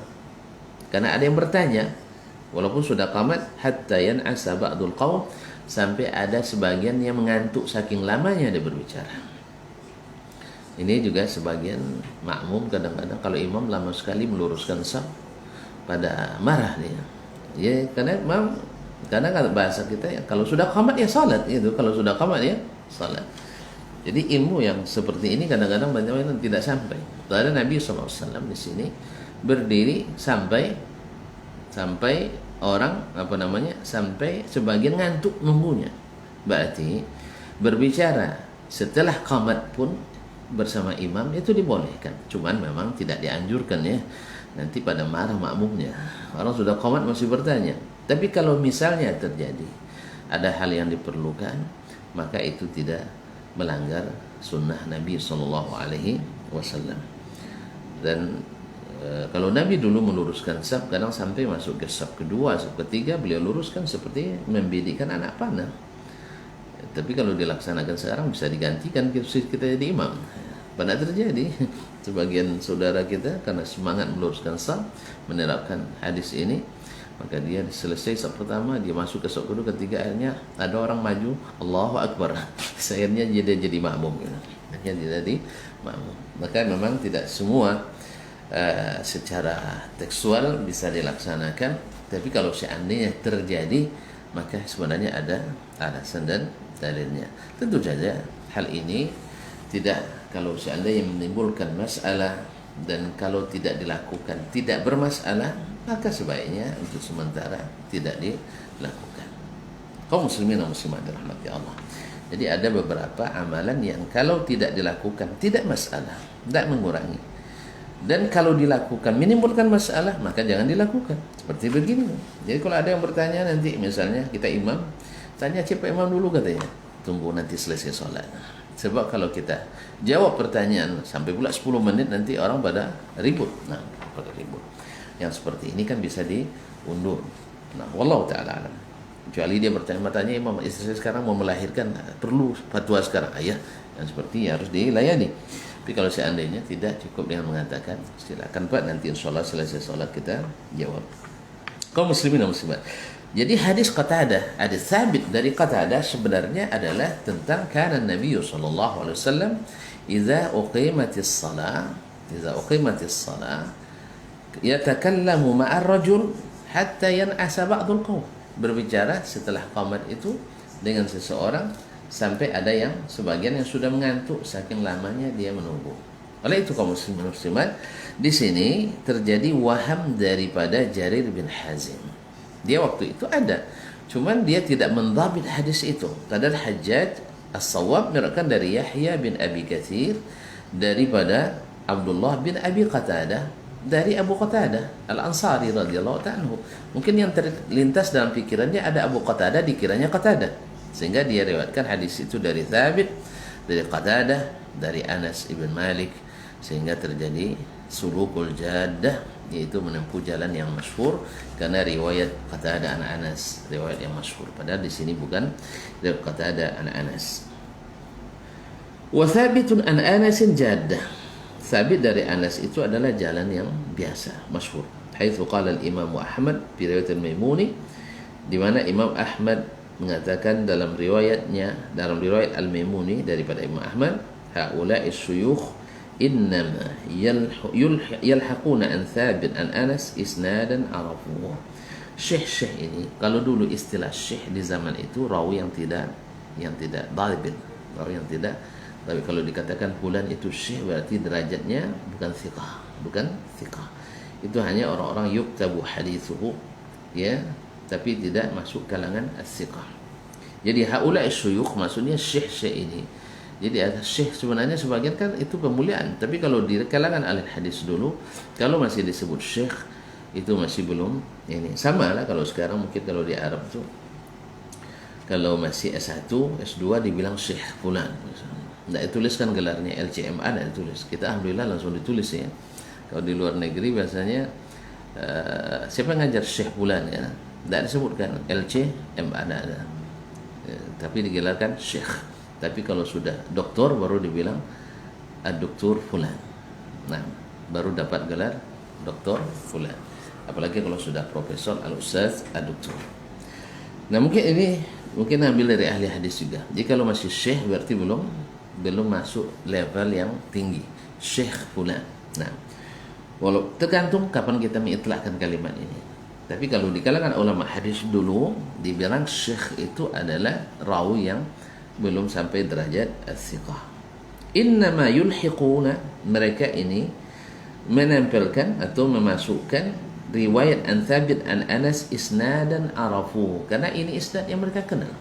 S1: karena ada yang bertanya, walaupun sudah qamat, hatta yan'asa ba'dul qaum, sampai ada sebagian yang mengantuk saking lamanya dia berbicara. Ini juga sebagian makmum kadang-kadang kalau imam lama sekali meluruskan saf pada marah dia. Ya karena memang karena kalau bahasa kita ya kalau sudah qamat ya salat itu, kalau sudah qamat ya salat. Jadi ilmu yang seperti ini kadang-kadang banyak yang tidak sampai. Karena Nabi SAW di sini berdiri sampai orang sampai sebagian ngantuk nunggunya. Berarti berbicara setelah qamat pun bersama imam itu dibolehkan, cuman memang tidak dianjurkan ya, nanti pada marah makmumnya, orang sudah qamat masih bertanya. Tapi kalau misalnya terjadi ada hal yang diperlukan, maka itu tidak melanggar sunnah Nabi SAW. Dan kalau Nabi dulu meluruskan saf, kadang sampai masuk ke saf kedua, saf ketiga, beliau luruskan seperti membidikan anak panah. Tapi kalau dilaksanakan sekarang bisa digantikan kita jadi imam. Pernah terjadi sebagian saudara kita karena semangat meluruskan saf, menerapkan hadis ini, maka dia selesai saf pertama, dia masuk ke saf kedua, ketiga, akhirnya ada orang maju, Allahu Akbar, akhirnya jadi makmum. Akhirnya jadi makmum. Maka memang tidak semua secara tekstual bisa dilaksanakan, tapi kalau seandainya terjadi, maka sebenarnya ada alasan dan dalilnya. Tentu saja hal ini tidak, kalau seandainya menimbulkan masalah dan kalau tidak dilakukan tidak bermasalah, maka sebaiknya untuk sementara tidak dilakukan. Kaum muslimin dan muslimat dirahmati Allah. Jadi ada beberapa amalan yang kalau tidak dilakukan tidak masalah, tidak mengurangi. Dan kalau dilakukan menimbulkan masalah, maka jangan dilakukan. Seperti begini. Jadi kalau ada yang bertanya nanti, misalnya kita imam, tanya siapa imam dulu katanya. Tunggu nanti selesai sholat. Sebab kalau kita jawab pertanyaan sampai pula 10 menit, nanti orang pada ribut. Nah, pada ribut. Yang seperti ini kan bisa diundur. Nah, wallahu ta'ala alam. Kecuali dia bertanya, imam, istri saya sekarang mau melahirkan, perlu fatwa sekarang. Ayah, yang seperti harus dilayani. Tapi kalau seandainya tidak, cukup dengan mengatakan silakan Pak, nanti insyaallah selesai sholat kita jawab. Kaum muslimin dan muslimat. Jadi hadis Qatadah, hadis sabit dari Qatadah sebenarnya adalah tentang kana Nabi sallallahu alaihi wasallam idza uqimatis shalah yatakallamu ma'ar rajul hatta yan'asa ba'dul qaum. Berbicara setelah qamat itu dengan seseorang sampai ada yang sebagian yang sudah mengantuk saking lamanya dia menunggu. Oleh itu kaum muslimin muslimat, di sini terjadi waham daripada Jarir bin Hazim. Dia waktu itu ada, cuman dia tidak mendhabit hadis itu. Padahal Hajjaj As-Sawwab meriwayatkan dari Yahya bin Abi Katsir daripada Abdullah bin Abi Qatadah dari Abu Qatadah Al-Ansari radhiyallahu ta'ala. Mungkin yang terlintas dalam pikirannya ada Abu Qatadah, dikiranya Qatadah, sehingga dia riwayatkan hadis itu dari Thabit, dari Qatadah, dari Anas ibn Malik, sehingga terjadi sulukul jaddah, yaitu menempuh jalan yang masyhur, karena riwayat Qatadah an Anas, riwayat yang masyhur. Padahal di sini bukan riwayat Qatadah an Anas. Wa thabitun an Anas jaddah. Thabit dari Anas itu adalah jalan yang biasa, masyhur. Haitsu qala al-Imam Ahmad fi riwayat al-Maimuni, di mana Imam Ahmad mengatakan dalam riwayat Al-Maimuni daripada Imam Ahmad, haula'i syuyukh innama yalhaquna an Thabit an Anas isnadan arafuhu. Syekh ini, kalau dulu istilah syekh di zaman itu rawi yang tidak dhabit, rawi yang tidak. Tapi kalau dikatakan fulan itu syekh, berarti derajatnya bukan thiqah. Itu hanya orang-orang yuktabu hadithuhu, ya, tapi tidak masuk kalangan as-thiqah. Jadi haula'i syuyukh maksudnya syekh ini. Jadi ada syekh sebenarnya sebagian kan itu pemuliaan, tapi kalau di kalangan ahli hadis dulu, kalau masih disebut syekh itu masih belum ini. Sama lah kalau sekarang mungkin kalau di Arab tuh kalau masih S1, S2 dibilang syekh fulan misalnya. Tidak dituliskan gelarnya LCMA, tidak ditulis. Kita alhamdulillah langsung ditulis ya. Kalau di luar negeri biasanya siapa yang ngajar syekh fulan ya, tidak disebutkan LCMA, ada. Tapi digelarkan syekh. Tapi kalau sudah doktor baru dibilang ad-doktor fulan. Nah, baru dapat gelar doktor fulan. Apalagi kalau sudah profesor, al-ustaz, ad-doktor. Nah, mungkin ini mungkin ambil dari ahli hadis juga. Jika lo masih syekh berarti belum masuk level yang tinggi. Syekh fulan. Nah, walau tergantung kapan kita mengitlakkan kalimat ini. Tapi kalau di kalangan ulama hadis dulu dibilang syekh itu adalah rawi yang belum sampai derajat as-siqah. Innama yulhiquna, mereka ini menempelkan atau memasukkan riwayat an Thabit an Anas isnadan arafu, karena ini isnad yang mereka kenal.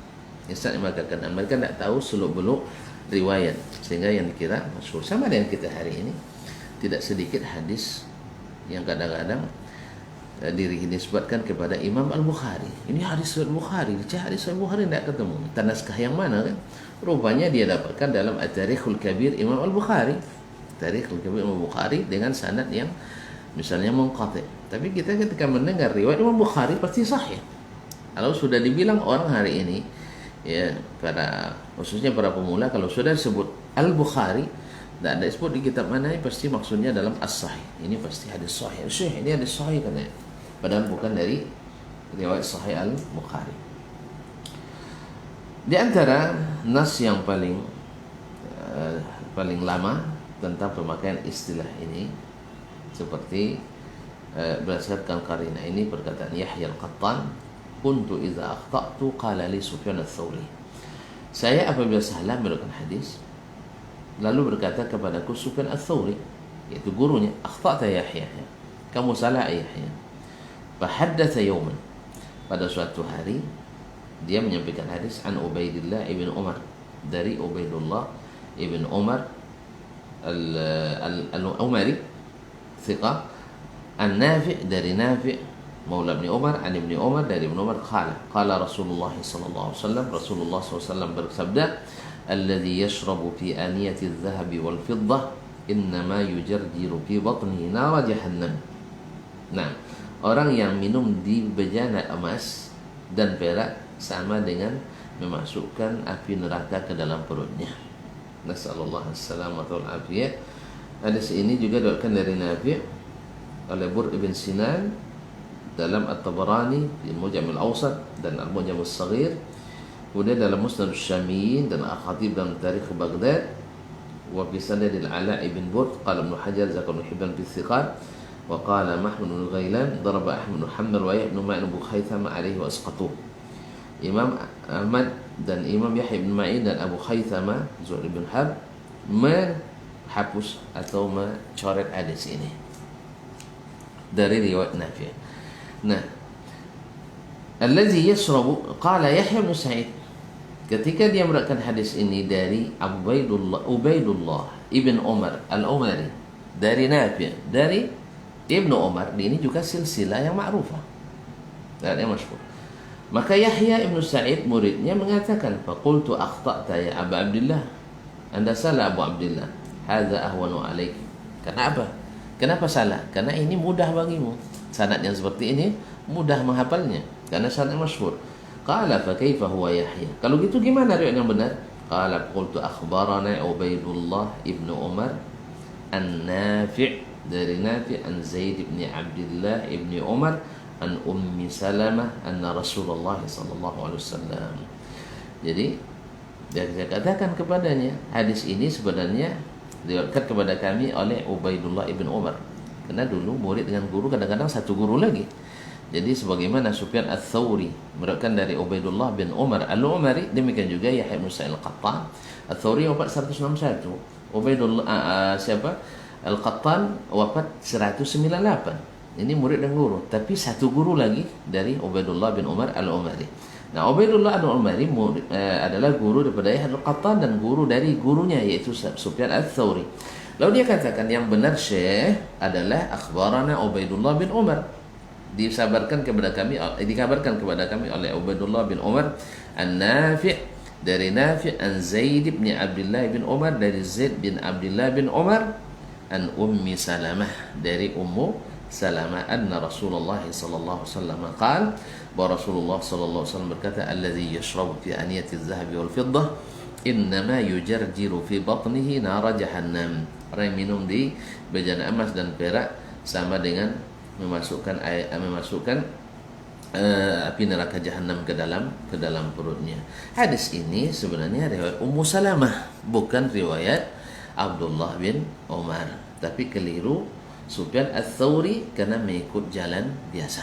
S1: Isnad yang mereka kenal, mereka tidak tahu seluk-beluk riwayat, sehingga yang dikira masyhur. Sama dengan kita hari ini, tidak sedikit hadis yang kadang-kadang diri disebutkan kepada Imam Al-Bukhari. Ini hadis Al-Bukhari, hadis Al-Bukhari tidak ketemu. Naskah yang mana kan? Rupanya dia dapatkan dalam At-Tarikhul Kabir Imam Al-Bukhari. Tarikhul Kabir Imam Al-Bukhari dengan sanad yang misalnya munqati. Tapi kita ketika mendengar riwayat Imam Bukhari pasti sahih. Kalau sudah dibilang orang hari ini, ya khususnya para pemula, kalau sudah disebut Al-Bukhari, tidak ada disebut di kitab mana, pasti maksudnya dalam as-sahih. Ini pasti hadis sahih. Syekh, ini hadis sahih katanya. Padahal bukan dari riwayat sahih Al-Bukhari. Di antara nas yang paling lama tentang pemakaian istilah ini, seperti berdasarkan karina ini perkataan Yahya Al-Qattan, kuntu idza akhta'tu qala li Sufyan Ats-Tsauri, saya apabila salah meriwayatkan hadis lalu berkata kepadaku Sufyan Ats-Tsauri, yaitu gurunya, akhta'ta Yahya, kamu salah Yahya. Fa haddatsa yawman, pada suatu hari dia menyampaikan hadis an Ubaidillah ibn Umar, dari Ubaidullah ibn Umar al-Umari thiqah, An-Nafi' dari Nafi' Maula Ibn Umar, an Ibn Umar dari Ibn Umar, qala Rasulullah sallallahu alaihi wasallam, Rasulullah SAW bersabda, alladhi yashrabu fi aniyati adh-dhahabi wal fiddah innama yujarjiru fi batnihi nar jahannam. Nah, orang yang minum di bejana emas dan perak sama dengan memasukkan api neraka ke dalam perutnya. Nasallallahu alaihi wasallam wa afiyah. Hadis ini juga diriwayatkan dari Nafi' oleh Bur ibn Sinan dalam At-Tabarani di Mujam al-Awsat dan Al-Mujam al-Saghir, kemudian dalam Musnad al-Syamiyin dan Al-Khatib dalam Tarikh Baghdad, wa bi sanad al-Ala ibn Burd qala Ibn Hajar zakar Ibn Hibban fi thiqat, wa qala Mahmud bin Ghailan daraba Ahmad bin Hanbal wa Yahya bin Ma'in Abu Khaythama alaihi wa asqatuh. Imam Ahmad dan Imam Yahya bin Ma'in dan Abu Khaythama Zuhair bin Harb menghapus atau mencoret hadis ini dari riwayat Nafi'. Nah, allazi yashrabu, qala Yahya bin Sa'id, ketika dia meriwayatkan hadis ini dari Ubaidullah ibn Umar al-Umari dari Nafi', dari Ibnu Umar, ini juga silsilah yang ma'rufah dan yang masyhur. Maka Yahya ibn Sa'id muridnya mengatakan, faqultu akhta'ta ya Aba Abdillah, anda salah Abu Abdillah, hadza ahwanu alaik. Kenapa? Kenapa salah? Karena ini mudah bagimu. Sanad yang seperti ini mudah menghafalnya karena sanad masyhur. Qala fa kaifa huwa Yahya? Kalau gitu gimana riwayat yang benar? Qala qultu akhbarana Ubaidullah ibnu Umar an-Nafi' dari Nafi' an Zaid ibn Abdullah ibn Umar an Ummi Salamah anna Rasulullah sallallahu alaihi wasallam. Jadi dia katakan kepadanya, hadis ini sebenarnya diriwayatkan kepada kami oleh Ubaidullah ibn Umar. Karena dulu murid dengan guru kadang-kadang satu guru lagi. Jadi sebagaimana Sufyan Ats-Tsauri meriwayatkan dari Ubaidullah bin Umar al-Umari, demikian juga Yahya bin Sa'id al-Qattan. Ats-Tsauri wafat 161. Ubaidullah Al-Qattan wafat 198. Ini murid dan guru, tapi satu guru lagi dari Ubaidullah bin Umar al-Umari. Nah, Ubaidullah al-Umari adalah guru daripada Yahya al-Qattan dan guru dari gurunya yaitu Sufyan Ats-Tsauri. Lalu dia katakan yang benar Syekh adalah akhbarana Ubaidullah bin Umar. Dikabarkan kepada kami oleh Ubaidullah bin Umar an-Nafi' dari Nafi' an Zaid bin Abdullah bin Umar dari Zaid bin Abdullah bin Umar an Ummi Salamah dari Ummu Salamah anna Rasulullah sallallahu alaihi wasallam qala, bahwa Rasulullah sallallahu alaihi wasallam berkata, alladzi yashrabu fi aniyati adh-dhahabi wal fiddah innama yujarjiru fi batnihi nar jahannam. Orang yang minum di bejana emas dan perak sama dengan memasukkan api neraka jahanam ke dalam perutnya. Hadis ini sebenarnya riwayat Ummu Salamah, bukan riwayat Abdullah bin Umar. Tapi keliru Sufyan Ats-Tsauri karena mengikut jalan biasa.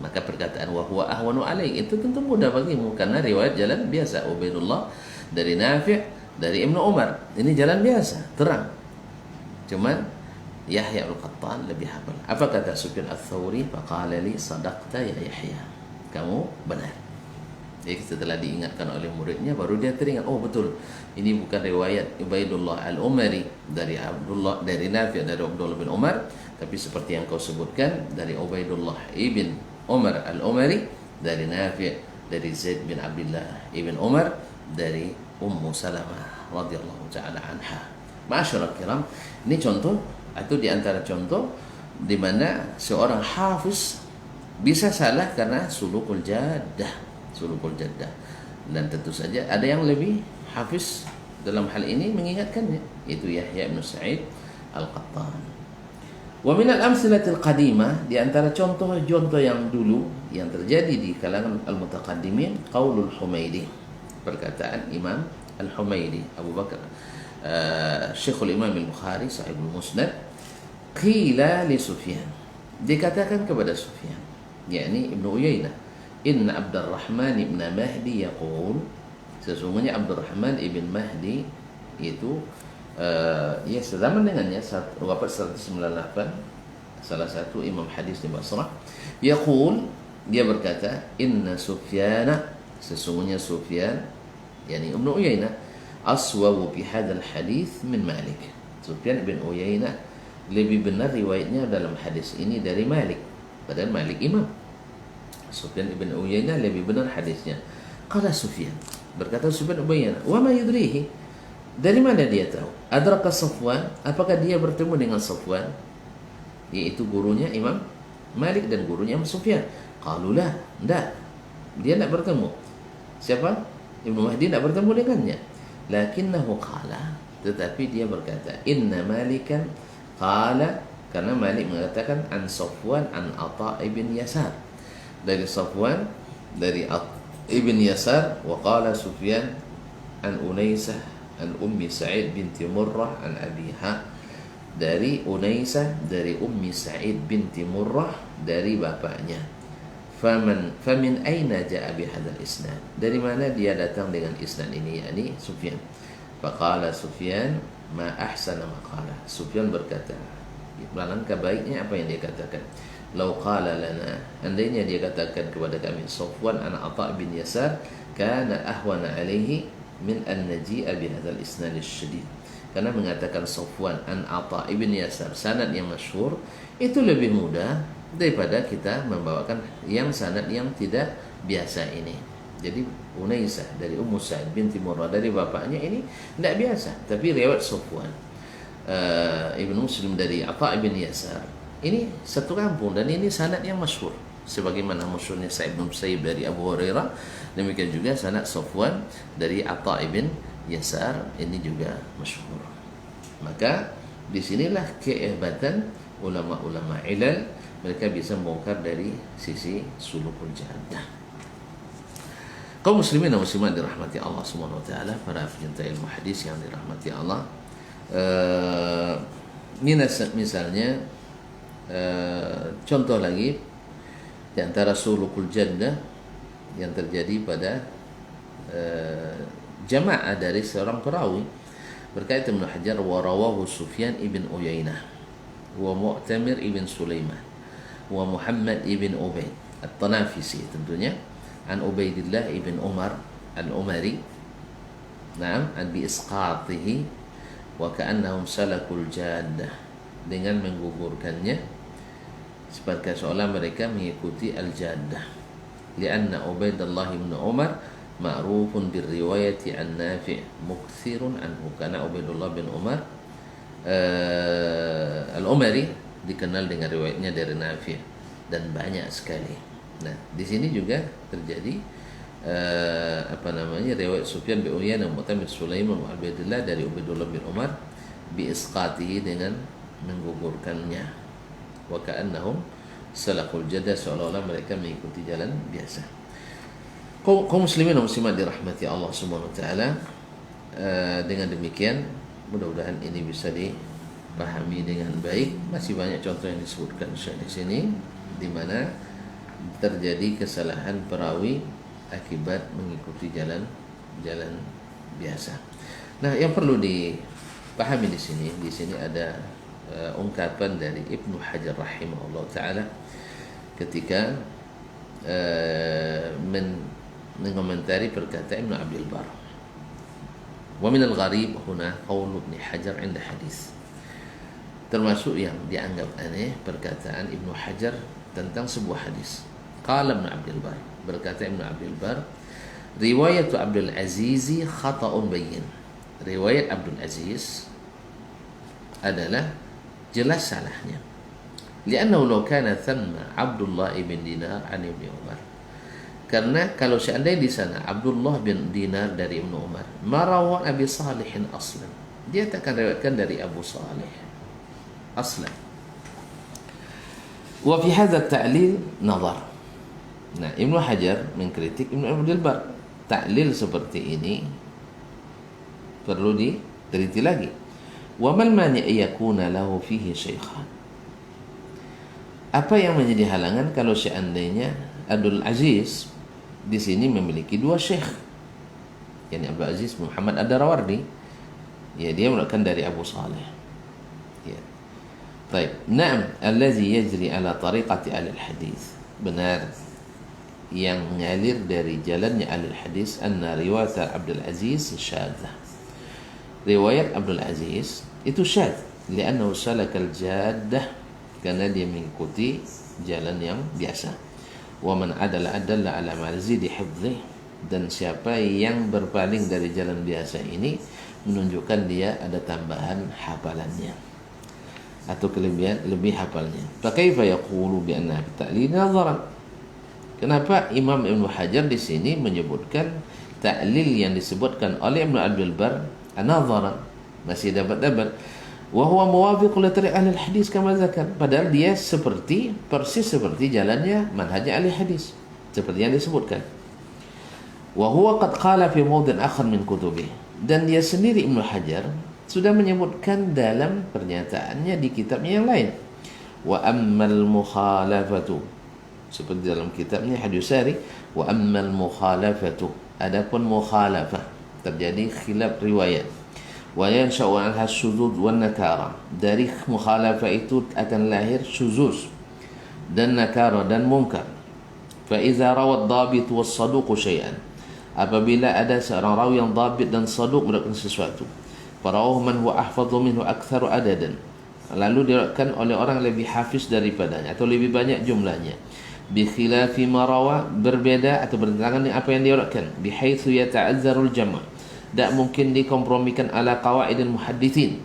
S1: Maka perkataan wa huwa ahwanu alaik itu tentu mudah bagimu karena riwayat jalan biasa. Ubaidullah dari Nafi' dari Ibnu Umar. Ini jalan biasa, terang. Cuman Yahya al-Qattan lebih hafal. Apa kata Sufyan Ats-Tsauri? Faqala li sadaqta ya Yahya. Kamu benar. Jadi setelah diingatkan oleh muridnya baru dia teringat, oh betul. Ini bukan riwayat Ubaidullah al-Umari dari Nafi' dari Abdullah bin Umar, tapi seperti yang kau sebutkan dari Ubaidullah ibn Umar al-Umari dari Nafi' dari Zaid bin Abdullah ibn Umar dari Ummu Salamah radhiyallahu taala anha. Ma'asyiral kiram, ini contoh atau di antara contoh di mana seorang hafiz bisa salah karena sulukul jaddah. Dan tentu saja ada yang lebih hafiz dalam hal ini mengingatkannya, itu Yahya bin Sa'id al-Qattan. Wa min al-amsilatil qadimah, di antara contoh-contoh yang dulu yang terjadi di kalangan al-mutaqaddimin, qaulul Humaidi, perkataan Imam al-Humaidi Abu Bakar Syekhul Imam al-Bukhari Sahibul Musnad, qila li Sufyan, dikatakan kepada Sufyan yakni Ibnu Uyainah, Inna Abdurrahman ibn Mahdi yaqul, sesungguhnya Abdurrahman ibn Mahdi itu ya sezaman dengannya, wafat 198, salah satu imam hadis di Basrah. Yaqul, dia berkata, Inna Sufyana, sesungguhnya Sufyan yakni Ibnu Uyainah, aswabu fi hadzal hadis min Malik. Sufyan ibn Uyainah lebih benar riwayatnya dalam hadis ini dari Malik, padahal Malik imam. Sufyan ibn Uyainah lebih benar hadisnya. Qala Sufyan, berkata Sufyan ibn Uyainah, wa ma yudrihi, dari mana dia tahu? Adraka Safwan, apakah dia bertemu dengan Safwan, yaitu gurunya Imam Malik dan gurunya Imam Sufyan? Qalu la, enggak, dia tidak bertemu. Siapa? Ibnu Mahdi tidak bertemu dengannya. Lakinnahu qala, tetapi dia berkata, inna Malikan qala, karena Malik mengatakan an Safwan an Atha ibn Yasar, dari Safwan dari Ibn Yasar, wa qala Sufyan an Unaisah an Ummi Sa'id binti Murrah an abiha, dari Unaisah dari Ummi Sa'id binti Murrah dari bapaknya. Famin aina ja'a bihadzal isnad, dari mana dia datang dengan isnad ini, yakni Sufyan. Faqala Sufyan ma ahsana ma qala, Sufyan berkata, alangkah baiknya apa yang dia katakan. Lau qala lana, andainya dia katakan kepada kami Safwan an Atha bin Yasar, kana ahwana alaihi min an naji'a bihadzal isnad syadid, karena mengatakan Safwan an Atha ibn Yasar sanad yang masyhur itu lebih mudah daripada kita membawakan yang sanad yang tidak biasa ini. Jadi Unaisah dari Ummu Sa'id binti Murrah dari bapaknya ini tidak biasa, tapi riwayat Safwan Ibnu Muslim dari Atha ibn Yasar ini satu kampung, dan ini sanad yang masyhur, sebagaimana masyhurnya Sa'id bin Musayyib dari Abu Hurairah, demikian juga sanad Safwan dari Atha ibn Yasar ini juga masyhur. Maka disinilah kehebatan ulama-ulama ilal, mereka bisa membongkar dari sisi sulukul jaddah. Kaum muslimin dan muslimat dirahmati Allah Subhanahu wa taala, para pecinta ilmu hadis yang dirahmati Allah, misalnya contoh lagi di antara sulukul jaddah yang terjadi pada jamaah dari seorang perawi, berkata Ibnu Hajar, wa rawahu Sufyan ibn Uyainah wa Mu'tamir ibn Sulaiman wa Muhammad ibn Ubaid at-Tanafisi, tentunya an Ubaidillah ibn Umar al-Umari, na'am, an bi isqatihi wa ka'annahum salakul jaddah, dengan menggugurkannya seperti seolah mereka mengikuti al-jaddah. Lianna Ubaidullah bin Umar ma'rufun birriwayati an Nafi' mukthirun anhu, karena Ubaidullah bin Umar al-Umari dikenal dengan riwayatnya dari Nafi' dan banyak sekali. Nah, di sini juga terjadi riwayat Sufyan bin Uyainah, Mu'tamir Sulaiman wa Ubaidillah dari Ubaidullah bin Umar bi isqatihi, dengan menggugurkannya, wa ka'annahum salaful jaddah, seolah-olah mereka mengikuti jalan biasa. Kaum muslimin dan muslimat dirahmati Allah Subhanahu wa taala, dengan demikian mudah-mudahan ini bisa dipahami dengan baik. Masih banyak contoh yang disebutkan Syekh di sini di mana terjadi kesalahan perawi akibat mengikuti jalan biasa. Nah, yang perlu dipahami di sini ada ungkapan dari Ibnu Hajar rahimahullah taala ketika mengomentari perkataan Ibnu Abdul Bar. Wa min al-gharib huna qaul Ibnu Hajar 'inda hadis. Termasuk yang dianggap aneh perkataan Ibnu Hajar tentang sebuah hadis. Qala Ibnu Abdul Bar, berkata Ibnu Abdul Bar, riwayat Abdul Aziz khata'un bayyin. Riwayat Abdul Aziz adalah jelas salahnya. Li'annahu law kana thamma Abdullah ibn Dinar an Ibnu Umar. Karena kalau seandainya di sana Abdullah bin Dinar dari Ibnu Umar, marawan Abi Salihin aslan, dia tak akan riwayatkan dari Abu Salih aslan. Wa fi hadha at-ta'lil nazar. Nah, Ibnu Hajar mengkritik Ibnu Abdul Bar. Ta'lil seperti ini perlu diteliti lagi. Wa mal mani' yakuna lahu fihi syaikhan. Apa yang menjadi halangan kalau seandainya Abdul Aziz di sini memiliki dua syekh, yakni Abdul Aziz Muhammad Ad-Darawardi, ya, dia melakukan dari Abu Salih. Ya. Baik. Naam, allazi yajri ala tariqati ahli hadis. Benar, yang mengalir dari jalannya ahli hadis, anna riwayat Abdul Aziz syadzah. Riwayat Abdul Aziz itu syadz, li'annahu salakal jaddah, karena dia mengikuti jalan yang biasa. Wa man adala ala mazidi hifdhi, dan siapa yang berpaling dari jalan biasa ini menunjukkan dia ada tambahan hafalannya atau kelebihan lebih hafalnya. Fa kaifa yaqulu bi anna ta'lil nazaran? Kenapa Imam Ibnu Hajar di sini menyebutkan ta'lil yang disebutkan oleh Ibnu Abdul Bar nazaran, masih dapat wa huwa muwafiq li tariq ahli hadis kama zakar, padahal dia persis seperti jalannya manhaj ahli hadis seperti yang disebutkan. Wa huwa qad qala fi mawdin akhar min kutubihi, dan dia sendiri Ibnu Hajar sudah menyebutkan dalam pernyataannya di kitabnya yang lain. Wa ammal mukhalafatu, seperti dalam kitabnya Hadisari, wa ammal mukhalafatu, adapun mukhalafah terjadi khilaf riwayat, wa yansha'u anha syuzuz wan nakara, dari mukhalafah itu akan lahir syuzuz dan nakara dan munkar. Fa idza rawat dhabit was saduq syai'an, apabila ada seorang rawi yang dhabit dan saduq melakukan sesuatu, farawahu man huwa ahfadhu minhu aktsaru adadan, lalu diriwayatkan oleh orang lebih hafiz daripadanya atau lebih banyak jumlahnya, bi khilafi ma rawa, berbeda atau bertentangan dengan apa yang diriwayatkan, bi haitsu yata'azzarul jam', tak mungkin dikompromikan ala qawaidil muhadditsin,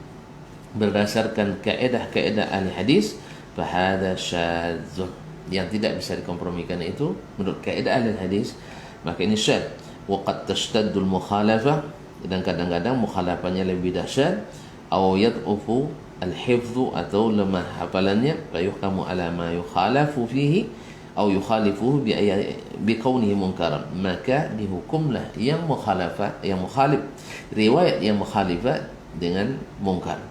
S1: berdasarkan kaedah-kaedah ahli hadis, fa hadza syadzun, yang tidak bisa dikompromikan itu menurut kaedah ahli hadis, maka ini syadz. Wa qad tashtaddu al-mukhalafah, dan kadang-kadang mukhalafahnya lebih dahsyat, aw yad'ufu al-hifdhu, atau lemah hafalannya, fa yuhkamu ala ma yukhalafu fihi aw yukhalifuhu bi kaunihi munkaran, maka dihukumlah yang mukhalif riwayat yang mukhalifah dengan munkar.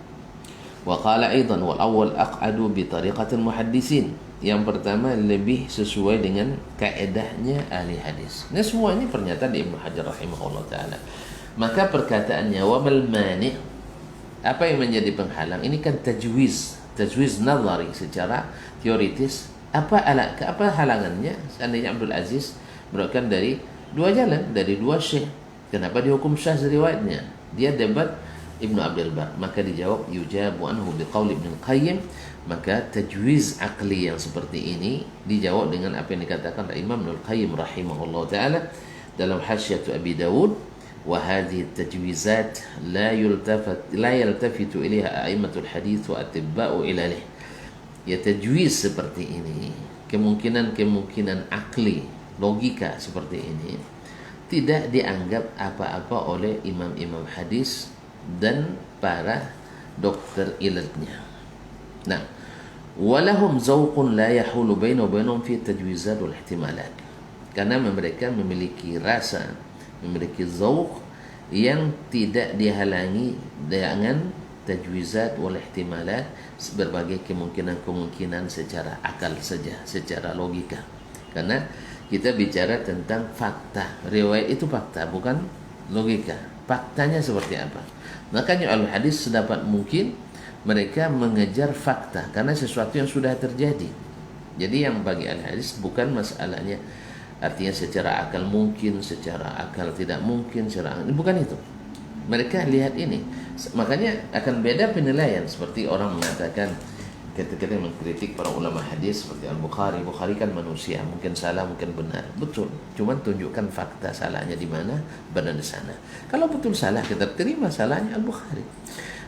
S1: Wa qala aidan wal awwal aq'adu bi tariqatil muhaddisin, yang pertama lebih sesuai dengan kaedahnya ahli hadis. Nah, semua ini pernyataan di Ibnu Hajar rahimahullah taala. Maka perkataannya wa mal mani', apa yang menjadi penghalang, ini kan tajwiz nazari secara teoritis. Apa halangannya seandainya Abdul Aziz melakukan dari dua jalan, dari dua syekh, kenapa dihukum syadz riwayatnya? Dia debat Ibnu Abdul Bar, maka dijawab yujabu anhu biqauli Ibnu Qayyim, maka tajwiz aqli yang seperti ini dijawab dengan apa yang dikatakan oleh Imam Ibnu Qayyim rahimahullah taala dalam Hasyiatu Abi Dawud, wa hadhihi tajwizat la yaltafitu ilaiha a'immatul hadits wa atibba'u ilalih. Ya, tajwiz seperti ini, kemungkinan akli, logika seperti ini tidak dianggap apa-apa oleh imam-imam hadis dan para dokter ilatnya. Nah, walahum zauqun la yahulu baina wa bainahum fi tajwizat wal ihtimalat. Karena mereka memiliki rasa, memiliki zauq yang tidak dihalangi dengan tajwizat wal ihtimalat, berbagai kemungkinan-kemungkinan secara akal saja, secara logika. Karena kita bicara tentang fakta. Riwayat itu fakta, bukan logika. Faktanya seperti apa? Makanya al-hadis sedapat mungkin mereka mengejar fakta karena sesuatu yang sudah terjadi. Jadi yang bagi al-hadis bukan masalahnya artinya secara akal mungkin, secara akal tidak mungkin, bukan itu. Mereka lihat ini. Makanya akan beda penilaian, seperti orang mengatakan ketika mengkritik para ulama hadis seperti Al-Bukhari. Bukhari kan manusia, mungkin salah, mungkin benar. Betul, cuman tunjukkan fakta salahnya di mana, benar di sana. Kalau betul salah, kita terima salahnya Al-Bukhari.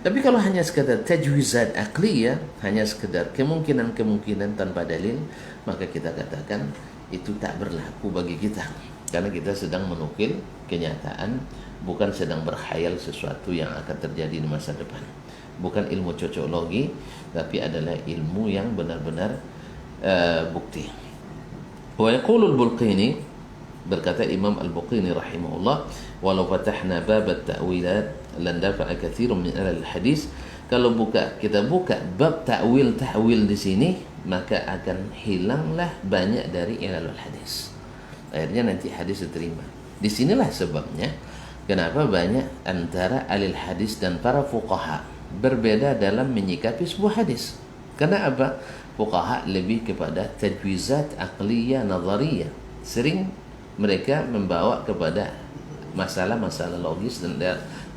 S1: Tapi kalau hanya sekedar tajwizat akliyah, hanya sekedar kemungkinan-kemungkinan tanpa dalil, maka kita katakan itu tak berlaku bagi kita. Karena kita sedang menukil kenyataan, bukan sedang berkhayal sesuatu yang akan terjadi di masa depan. Bukan ilmu cocoklogi, tapi adalah ilmu yang benar-benar bukti. Wa yaqulu al-Bulqini, berkata Imam Al-Bulqini rahimahullah, walau fatahna bab at-ta'wilat lan dafa'a katsirun min al-hadis. Kalau kita buka bab ta'wil di sini, maka akan hilanglah banyak dari ilalul hadis. Akhirnya nanti hadis diterima. Disinilah sebabnya kenapa banyak antara ahli hadis dan para fuqaha berbeda dalam menyikapi sebuah hadis. Karena apa? Fuqaha lebih kepada tajwizat aqliyah nazariyah. Sering mereka membawa kepada masalah-masalah logis dan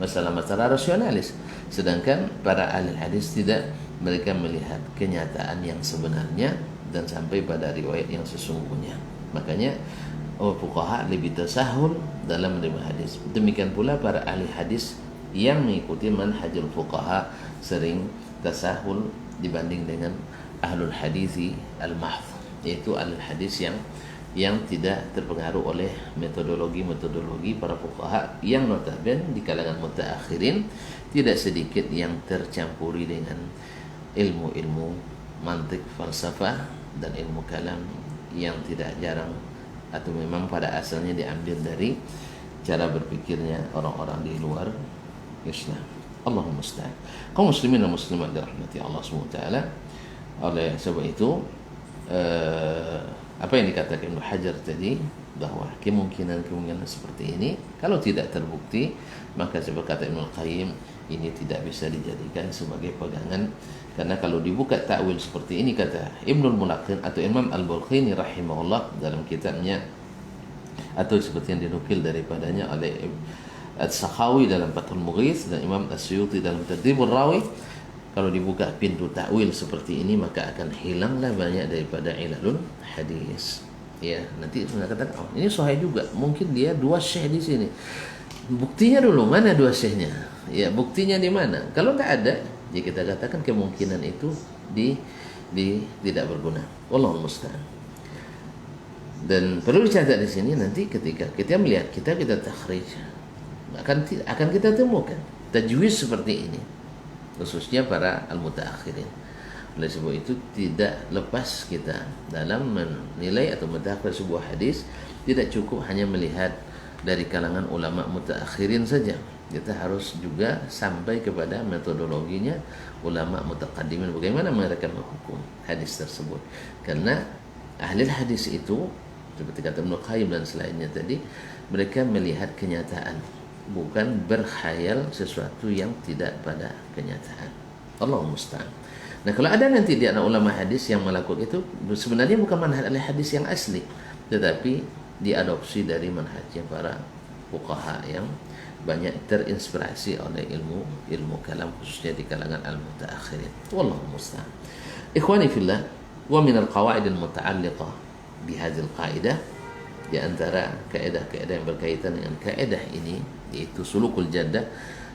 S1: masalah-masalah rasionalis. Sedangkan para ahli hadis tidak, mereka melihat kenyataan yang sebenarnya dan sampai pada riwayat yang sesungguhnya. Makanya fuqaha lebih tasahul dalam menerima hadis. Demikian pula para ahli hadis yang mengikuti manhajul fuqaha sering tasahul dibanding dengan ahlul hadisi al-mahdh, yaitu ahlul hadis yang tidak terpengaruh oleh metodologi para fuqaha yang notabene di kalangan mutaakhirin tidak sedikit yang tercampuri dengan ilmu-ilmu mantik, falsafah dan ilmu kalam yang tidak jarang atau memang pada asalnya diambil dari cara berpikirnya orang-orang di luar Islam. Allahumma musta'an. Kaum muslimin dan muslimat dirahmati Allah SWT. Oleh sebab itu apa yang dikatakan Ibnu Hajar tadi, bahwa kemungkinan-kemungkinan seperti ini kalau tidak terbukti, maka seperti kata Ibnu Qayyim, ini tidak bisa dijadikan sebagai pegangan. Karena kalau dibuka takwil seperti ini, kata Ibnul Mulaqin atau Imam Al-Bulqini rahimahullah dalam kitabnya, atau seperti yang dinukil daripadanya oleh As-Sakhawi dalam Fathul Mughith dan Imam As-Suyuti dalam Tadribur Rawi, kalau dibuka pintu takwil seperti ini, maka akan hilanglah banyak daripada ilalul hadis. Ya, nanti mengatakan, oh, ini sahih juga, mungkin dia dua syekh di sini. Buktinya dulu, mana dua syekhnya? Ya, buktinya di mana? Kalau nggak ada, ya kita katakan kemungkinan itu tidak berguna. Wallahu musta'an. Dan perlu dicatat di sini, nanti ketika kita melihat kita takhrij, akan kita temukan tajwiz seperti ini, khususnya para al-mutaakhirin. Oleh sebab itu tidak lepas kita dalam menilai atau mentakhir sebuah hadis, tidak cukup hanya melihat dari kalangan ulama mutaakhirin saja. Kita harus juga sampai kepada metodologinya ulama mutaqaddimin, bagaimana mereka menghukum hadis tersebut. Karena ahli hadis itu seperti kata Ibnu Qayyim dan selainnya tadi, mereka melihat kenyataan, bukan berkhayal sesuatu yang tidak pada kenyataan. Allahu musta'an. Nah, kalau ada nanti di antara ulama hadis yang melakukan itu, sebenarnya bukan manhaj ahli hadis yang asli, tetapi diadopsi dari manhajnya para fuqaha yang banyak terinspirasi oleh ilmu kalam, khususnya di kalangan al-mutaakhirin. Wallahu musta'an. Ikhwani fillah, wa min al-qawaid al-muta'alliqah bi hadhihi al-qa'idah, di antara kaidah-kaidah yang berkaitan dengan kaidah ini, yaitu sulukul jaddah.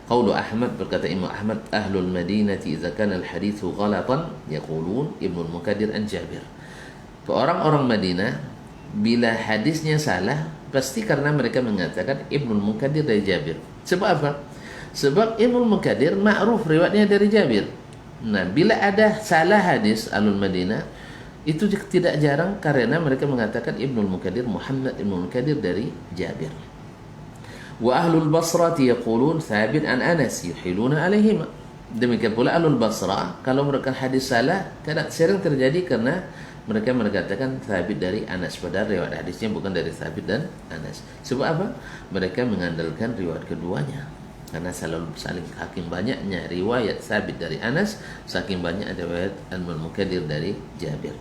S1: Qaulu Ahmad, berkata Imam Ahmad, ahlul madinati idza kana al-hadithu ghalatan yaqulun Ibnu Munkadir an Jabir. Orang-orang Madinah bila hadisnya salah, pasti karena mereka mengatakan Ibnu Munkadir dari Jabir. Sebab apa? Sebab Ibnu Munkadir ma'ruf riwayatnya dari Jabir. Nah, bila ada salah hadis Ahlul Madinah itu tidak jarang karena mereka mengatakan Ibnul Munkadir Muhammad Ibnul Munkadir dari Jabir. Wa ahlul Basrati yaqulun Thabit an Anas yuhiluna alaihima. Demikian pula Ahlul Basrah kalau mereka hadis salah kadang sering terjadi karena mereka mengatakan Thabit dari Anas, padahal riwayat hadisnya bukan dari Thabit dan Anas. Sebab apa? Mereka mengandalkan riwayat keduanya. Karena saling saking banyaknya riwayat Thabit dari Anas, saking banyak riwayat Al-Munkadir dari Jabir.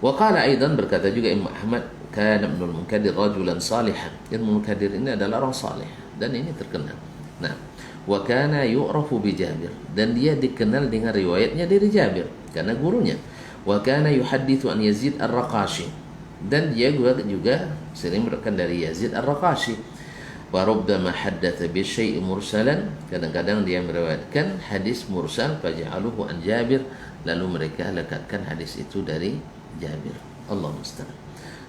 S1: Wa qala aidan, berkata juga Imam Ahmad, kana Ibnul Munkadir rajulan salihan. Ibnul Munkadir ini adalah orang saleh dan ini terkenal. Nah, wa kana yu'rafu bi Jabir, dan dia dikenal dengan riwayatnya dari Jabir karena gurunya. Wa kana yuhadditsu an Yazid Ar-Raqashi, dan dia juga sering meriwayatkan dari Yazid Ar-Raqashi. Wa rubbama haddatsa bi syai'in mursalan, kadang-kadang dia meriwayatkan hadis mursal faj'aluhu an Jabir, lalu mereka lekatkan hadis itu dari Jabir. Allah musta'an.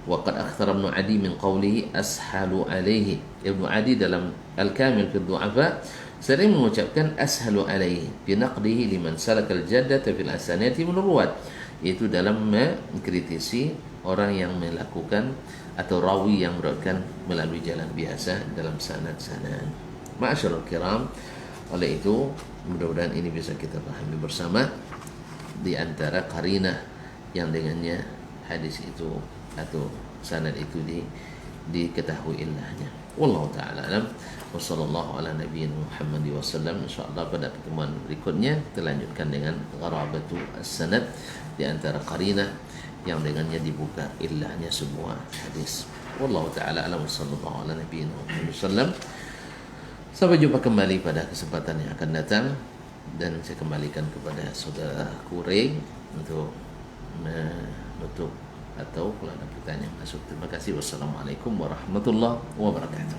S1: Wa qad akthara Ibnu Adi min qawlihi ashalu alaihi. Ibnu Adi dalam Al-Kamil fi Du'afa sering mengucapkan ashalu alaihi bi naqdihi liman salakal jaddata fil asanati min ruwat, yaitu dalam mengkritisi orang yang melakukan atau rawi yang meriwayatkan melalui jalan biasa dalam sanad-sanad. Ma'asyiral kiram, oleh itu mudah-mudahan ini bisa kita pahami bersama di antara qarinah yang dengannya hadis itu atau sanad itu diketahui illahnya. Wallahu ta'ala alam. Wa sallallahu ala nabiyina Muhammad wa sallam. Insyaallah pada pertemuan berikutnya kita lanjutkan dengan gharabatu as-sanad, di antara qarinah yang dengannya dibuka illahnya semua hadis. Wallahu ta'ala alam. Sallallahu ala nabiyina Muhammad wa sallam. Sampai jumpa kembali pada kesempatan yang akan datang, dan saya kembalikan kepada saudara Ray untuk menutup atau kalau ada pertanyaan masuk. Terima kasih. Wassalamualaikum warahmatullahi wabarakatuh.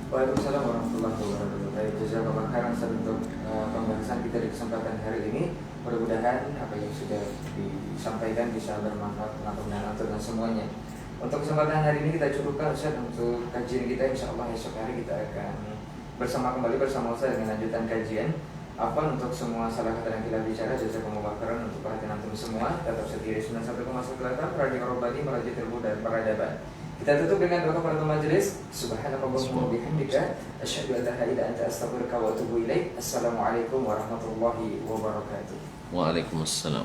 S2: Waalaikumsalam warahmatullahi wabarakatuh. Baik, jazakallahu khairan untuk pembahasan kita di kesempatan hari ini. Mudah-mudahan apa yang sudah disampaikan bisa bermanfaat untuk antum dan semuanya. Untuk kesempatan hari ini kita cukupkan Ustaz untuk kajian kita. Insyaallah esok hari kita akan kembali bersama Ustaz dengan lanjutan kajian. Afwan untuk semua salah kata yang kita bicara, jazakumullah khairan untuk perhatian antum semua. Tetap setia di 91,1 Radio Robbani, Merajat Ilmu dan Peradaban. Kita tutup dengan doa kepada majelis. Subhanallahumma wa bihamdika asyhadu an la ilaha illa anta astaghfiruka wa atubu ilaik. Assalamualaikum warahmatullahi wabarakatuh.
S1: Waalaikumsalam.